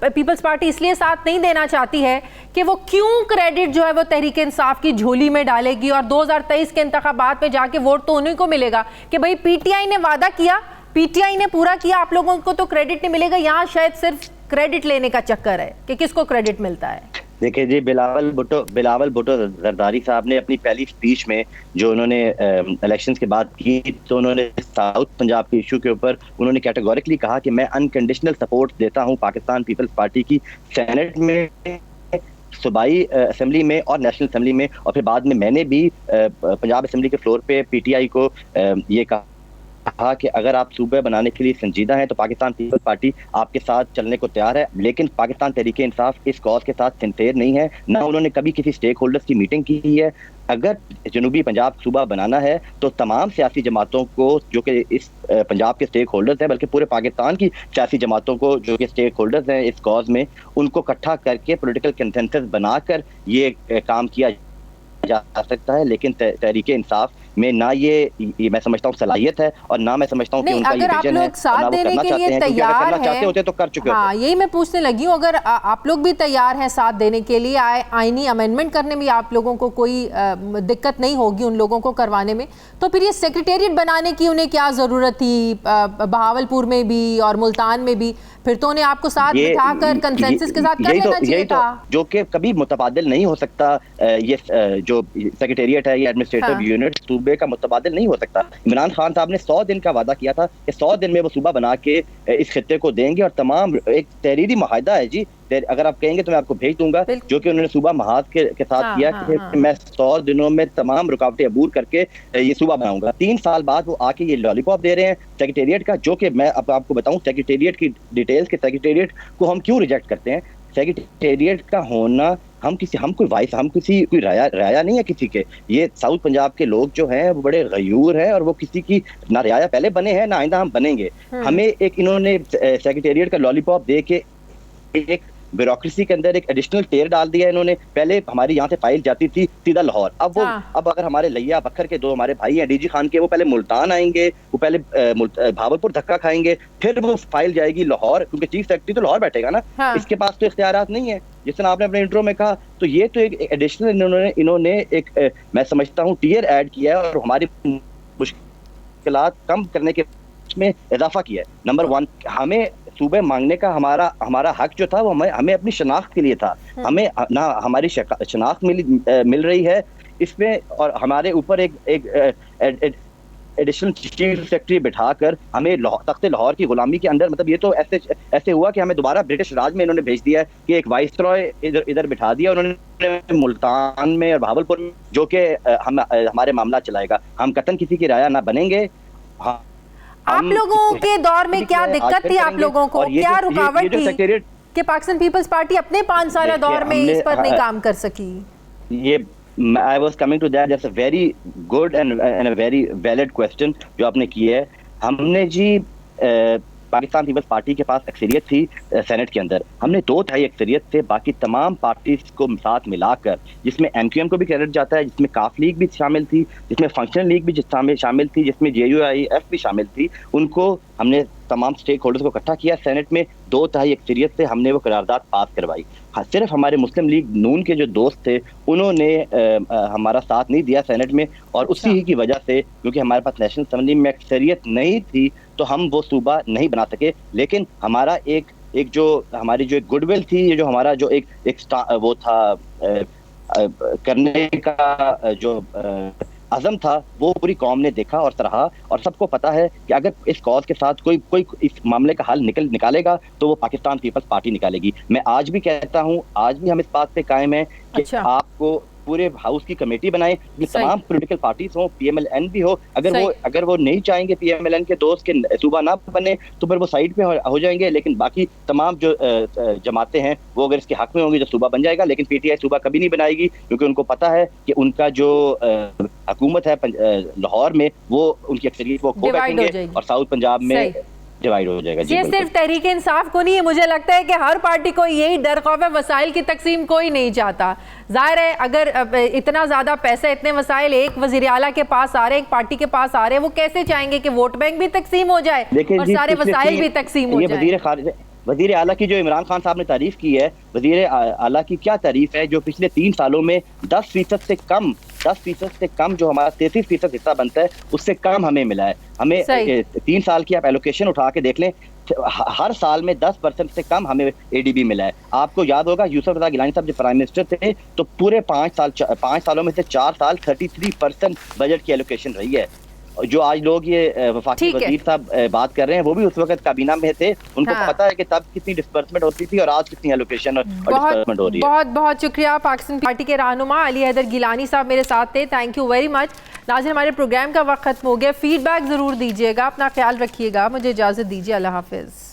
पीपल्स पार्टी इसलिए साथ नहीं देना चाहती है कि वो क्यों क्रेडिट जो है वो तहरीक इंसाफ की झोली में डालेगी और 2023 के इंतखाबात में जाके वोट तो उन्हीं को मिलेगा कि भाई पीटीआई ने वादा किया, पीटीआई ने पूरा किया, आप लोगों को तो क्रेडिट नहीं मिलेगा। यहाँ शायद सिर्फ क्रेडिट लेने का चक्कर है कि किसको क्रेडिट मिलता है। देखिए जी, बिलावल भुट्टो जरदारी साहब ने अपनी पहली स्पीच में जो उन्होंने इलेक्शंस के बाद की, तो उन्होंने साउथ पंजाब के इशू के ऊपर उन्होंने कैटेगोरिकली कहा कि मैं अनकंडीशनल सपोर्ट देता हूं पाकिस्तान पीपल्स पार्टी की सेनेट में, सूबाई असेंबली में और नेशनल असेंबली में, और फिर बाद में मैंने भी पंजाब असेंबली के फ्लोर पे पीटीआई को ये कहा कि अगर आप सूबे बनाने के लिए संजीदा हैं तो पाकिस्तान पीपल्स पार्टी आपके साथ चलने को तैयार है, लेकिन पाकिस्तान तहरीक इंसाफ इस कॉज के साथ सिंसेयर नहीं है, ना उन्होंने कभी किसी स्टेक होल्डर्स की मीटिंग की है। अगर जनूबी पंजाब सूबा बनाना है तो तमाम सियासी जमातों को जो कि इस पंजाब के स्टेक होल्डर्स हैं, बल्कि पूरे पाकिस्तान की सियासी जमातों को जो कि स्टेक होल्डर्स हैं इस कॉज में, उनको इकट्ठा करके पॉलिटिकल कंसेंसस बनाकर ये काम किया जा सकता है। लेकिन तहरीक इंसाफ में ना ये मैं समझता हूँ सलाहियत है, और ना मैं समझता हूँ कि उनका ये विजन है, साथ देने के लिए तैयार है। चाहते होते तो कर चुके होते। हाँ, यही मैं पूछने लगी हूँ, अगर आप लोग भी तैयार हैं साथ देने के लिए, आईनी अमेंडमेंट करने में आप लोगों को कोई दिक्कत नहीं होगी उन लोगों को करवाने में, तो फिर ये सेक्रेटेरिएट बनाने की उन्हें क्या जरूरत थी बहावलपुर में भी और मुल्तान में भी? फिर तो उन्हें आपको साथ बिठाकर कंसेंसस के साथ कर लेना चाहिए था, जो कि कभी मुतबादिल नहीं हो सकता। ये जो सेक्रेटेरिएट है, ये एडमिनिस्ट्रेटिव यूनिट सूबे का मुतबादिल नहीं हो सकता। इमरान खान साहब ने 100 दिन का वादा किया था कि 100 दिन में वो सूबा बना के इस खित्ते को देंगे, और तमाम एक तहरीरी मुआहदा है जी, अगर आप कहेंगे तो मैं आपको भेज दूंगा, जो कि उन्होंने सूबा महाज के साथ किया कि मैं 100 दिनों में तमाम रुकावटें अबूर करके ये सूबा बनाऊंगा। 3 साल बाद वो आके ये लॉलीपॉप दे रहे हैं सेक्रेटेरिएट का, जो कि मैं अब आपको बताऊं सेक्रेटेरिएट की डिटेल्स के सेक्रेटेरिएट को हम क्यों रिजेक्ट करते हैं। सेक्रेटेरिएट का होना, हम कोई राया नहीं है किसी के। ये साउथ पंजाब के लोग जो हैं वो बड़े गयूर हैं, और वो किसी की ना राया पहले बने हैं ना आइंदा हम बनेंगे। हमें एक इन्होंने सेक्रेटेरिएट का लॉलीपॉप दे के एक ब्यूरोक्रेसी के अंदर एक एडिशनल टेयर डाल दिया इन्होंने। पहले हमारी यहाँ से फाइल जाती थी सीधा लाहौर, अब अगर हमारे लिया बकर के 2 हमारे भाई हैं डीजी खान के, वो पहले मुल्तान आएंगे, वो पहले भावलपुर धक्का खाएंगे, फिर वो फाइल जाएगी लाहौर, क्योंकि चीफ सेक्रेटरी तो लाहौर बैठेगा ना। इसके पास तो इख्तियारात नहीं है, जिस तरह आपने अपने इंट्रो में कहा। तो ये तो एक एडिशनल इन्होंने एक मैं समझता हूँ टीयर ऐड किया है, और हमारी मुश्किलात कम करने के में इजाफा किया है। नंबर 1, हमें सूबे मांगने का हमारा हक जो था वो हमें अपनी शनाख्त के लिए था। हमें ना हमारी शनाख्त मिल रही है इसमें, और हमारे ऊपर एक एडिशनल चीफ सेक्रेटरी बिठाकर हमें तख्ते लाहौर की गुलामी के अंदर, मतलब ये तो ऐसे हुआ कि हमें दोबारा ब्रिटिश राज में इन्होंने भेज दिया है कि एक वाइसरॉय इधर बिठा दिया उन्होंने मुल्तान में और भावलपुर में, जो कि हमारे मामला चलाएगा। हम कतन किसी की राया ना बनेंगे। हाँ, आप लोगों के दौर में क्या दिक्कत थी, आप लोगों को क्या रुकावट थी कि पाकिस्तान पीपल्स पार्टी अपने 5 साल दौर में इस पर नहीं काम कर सकी? ये I was coming to that. That's a very good and a very valid question जो आपने की है। हमने जी पाकिस्तान पीपल्स पार्टी के पास अक्सरियत थी सेनेट के अंदर, हमने 2/3 अक्सरियत से बाकी तमाम पार्टीज को साथ मिलाकर, जिसमें MQM को भी क्रेडिट जाता है, जिसमें काफ लीग भी शामिल थी, जिसमें फंक्शनल लीग भी शामिल थी, जिसमें JUIF भी शामिल थी, उनको हमने तमाम स्टेक होल्डर्स को इकट्ठा किया सेनेट में। 2/3 अक्सरियत से हमने वो करारदाद पास करवाई। सिर्फ हमारे मुस्लिम लीग नून के जो दोस्त थे उन्होंने हमारा साथ नहीं दिया सेनेट में, और उसी ही की वजह से, क्योंकि हमारे पास नेशनल असेंबली में अक्सरियत नहीं थी, तो हम वो सूबा नहीं बना सके। लेकिन हमारा एक जो हमारी जो एक गुडविल थी, जो हमारा जो एक वो था करने का जो अज़म था, वो पूरी कौम ने देखा और सराहा, और सबको पता है कि अगर इस कॉज के साथ कोई इस मामले का हल निकालेगा तो वो पाकिस्तान पीपल्स पार्टी निकालेगी। मैं आज भी कहता हूँ, आज भी हम इस बात पे कायम है कि आपको पूरे हाउस की कमेटी बनाए, तमाम पॉलिटिकल पार्टीज हो, PMLN भी हो। अगर वो नहीं चाहेंगे PMLN के दोस्त के सूबा ना बने तो फिर वो साइड पे हो जाएंगे, लेकिन बाकी तमाम जो जमातें हैं वो अगर इसके हक में होंगी तो सूबा बन जाएगा। लेकिन PTI सूबा कभी नहीं बनाएगी, क्योंकि उनको पता है कि उनका जो हुकूमत है लाहौर में, वो उनकी अक्सरियत वो खो बैठेंगे और साउथ पंजाब में डिवाइड हो जाएगा। ये सिर्फ तहरीक इंसाफ को नहीं है, मुझे लगता है कि हर पार्टी को यही डर खौफ है, वसाइल की तकसीम कोई नहीं चाहता। जाहिर है अगर इतना ज्यादा पैसा, इतने वसाइल एक वजीर आला के पास आ रहे हैं, एक पार्टी के पास आ रहे हैं, वो कैसे चाहेंगे कि वोट बैंक भी तकीम हो जाए और सारे वसाइल भी तकीम हो जाए। वजीर आला की जो इमरान खान साहब ने तारीफ की है, वजीर आला की क्या तारीफ है, जो पिछले 3 सालों में 10% से कम जो हमारा 33% हिस्सा बनता है उससे कम हमें मिला है। हमें 3 साल की आप एलोकेशन उठा के देख लें, हर साल में 10% से कम हमें एडीबी मिला है। आपको याद होगा यूसुफ रज़ा गिलानी साहब जब प्राइम मिनिस्टर थे तो पूरे 5 सालों में से 4 साल 33% बजट की एलोकेशन रही है। जो आज लोग ये वफाकी वजीर साहब बात कर रहे हैं वो भी उस वक्त काबीना में थे, उनको पता है कि तब कितनी डिस्बर्समेंट होती थी और आज कितनी एलोकेशन और डिस्बर्समेंट हो रही है। बहुत बहुत शुक्रिया। पाकिस्तान पार्टी के रहनुमा अली हैदर गिलानी साहब मेरे साथ थे, थैंक यू वेरी मच। नाज़रीन, हमारे प्रोग्राम का वक्त खत्म हो गया, फीडबैक ज़रूर दीजिएगा, अपना ख्याल रखिएगा, मुझे इजाज़त दीजिए, अल्लाह हाफिज़।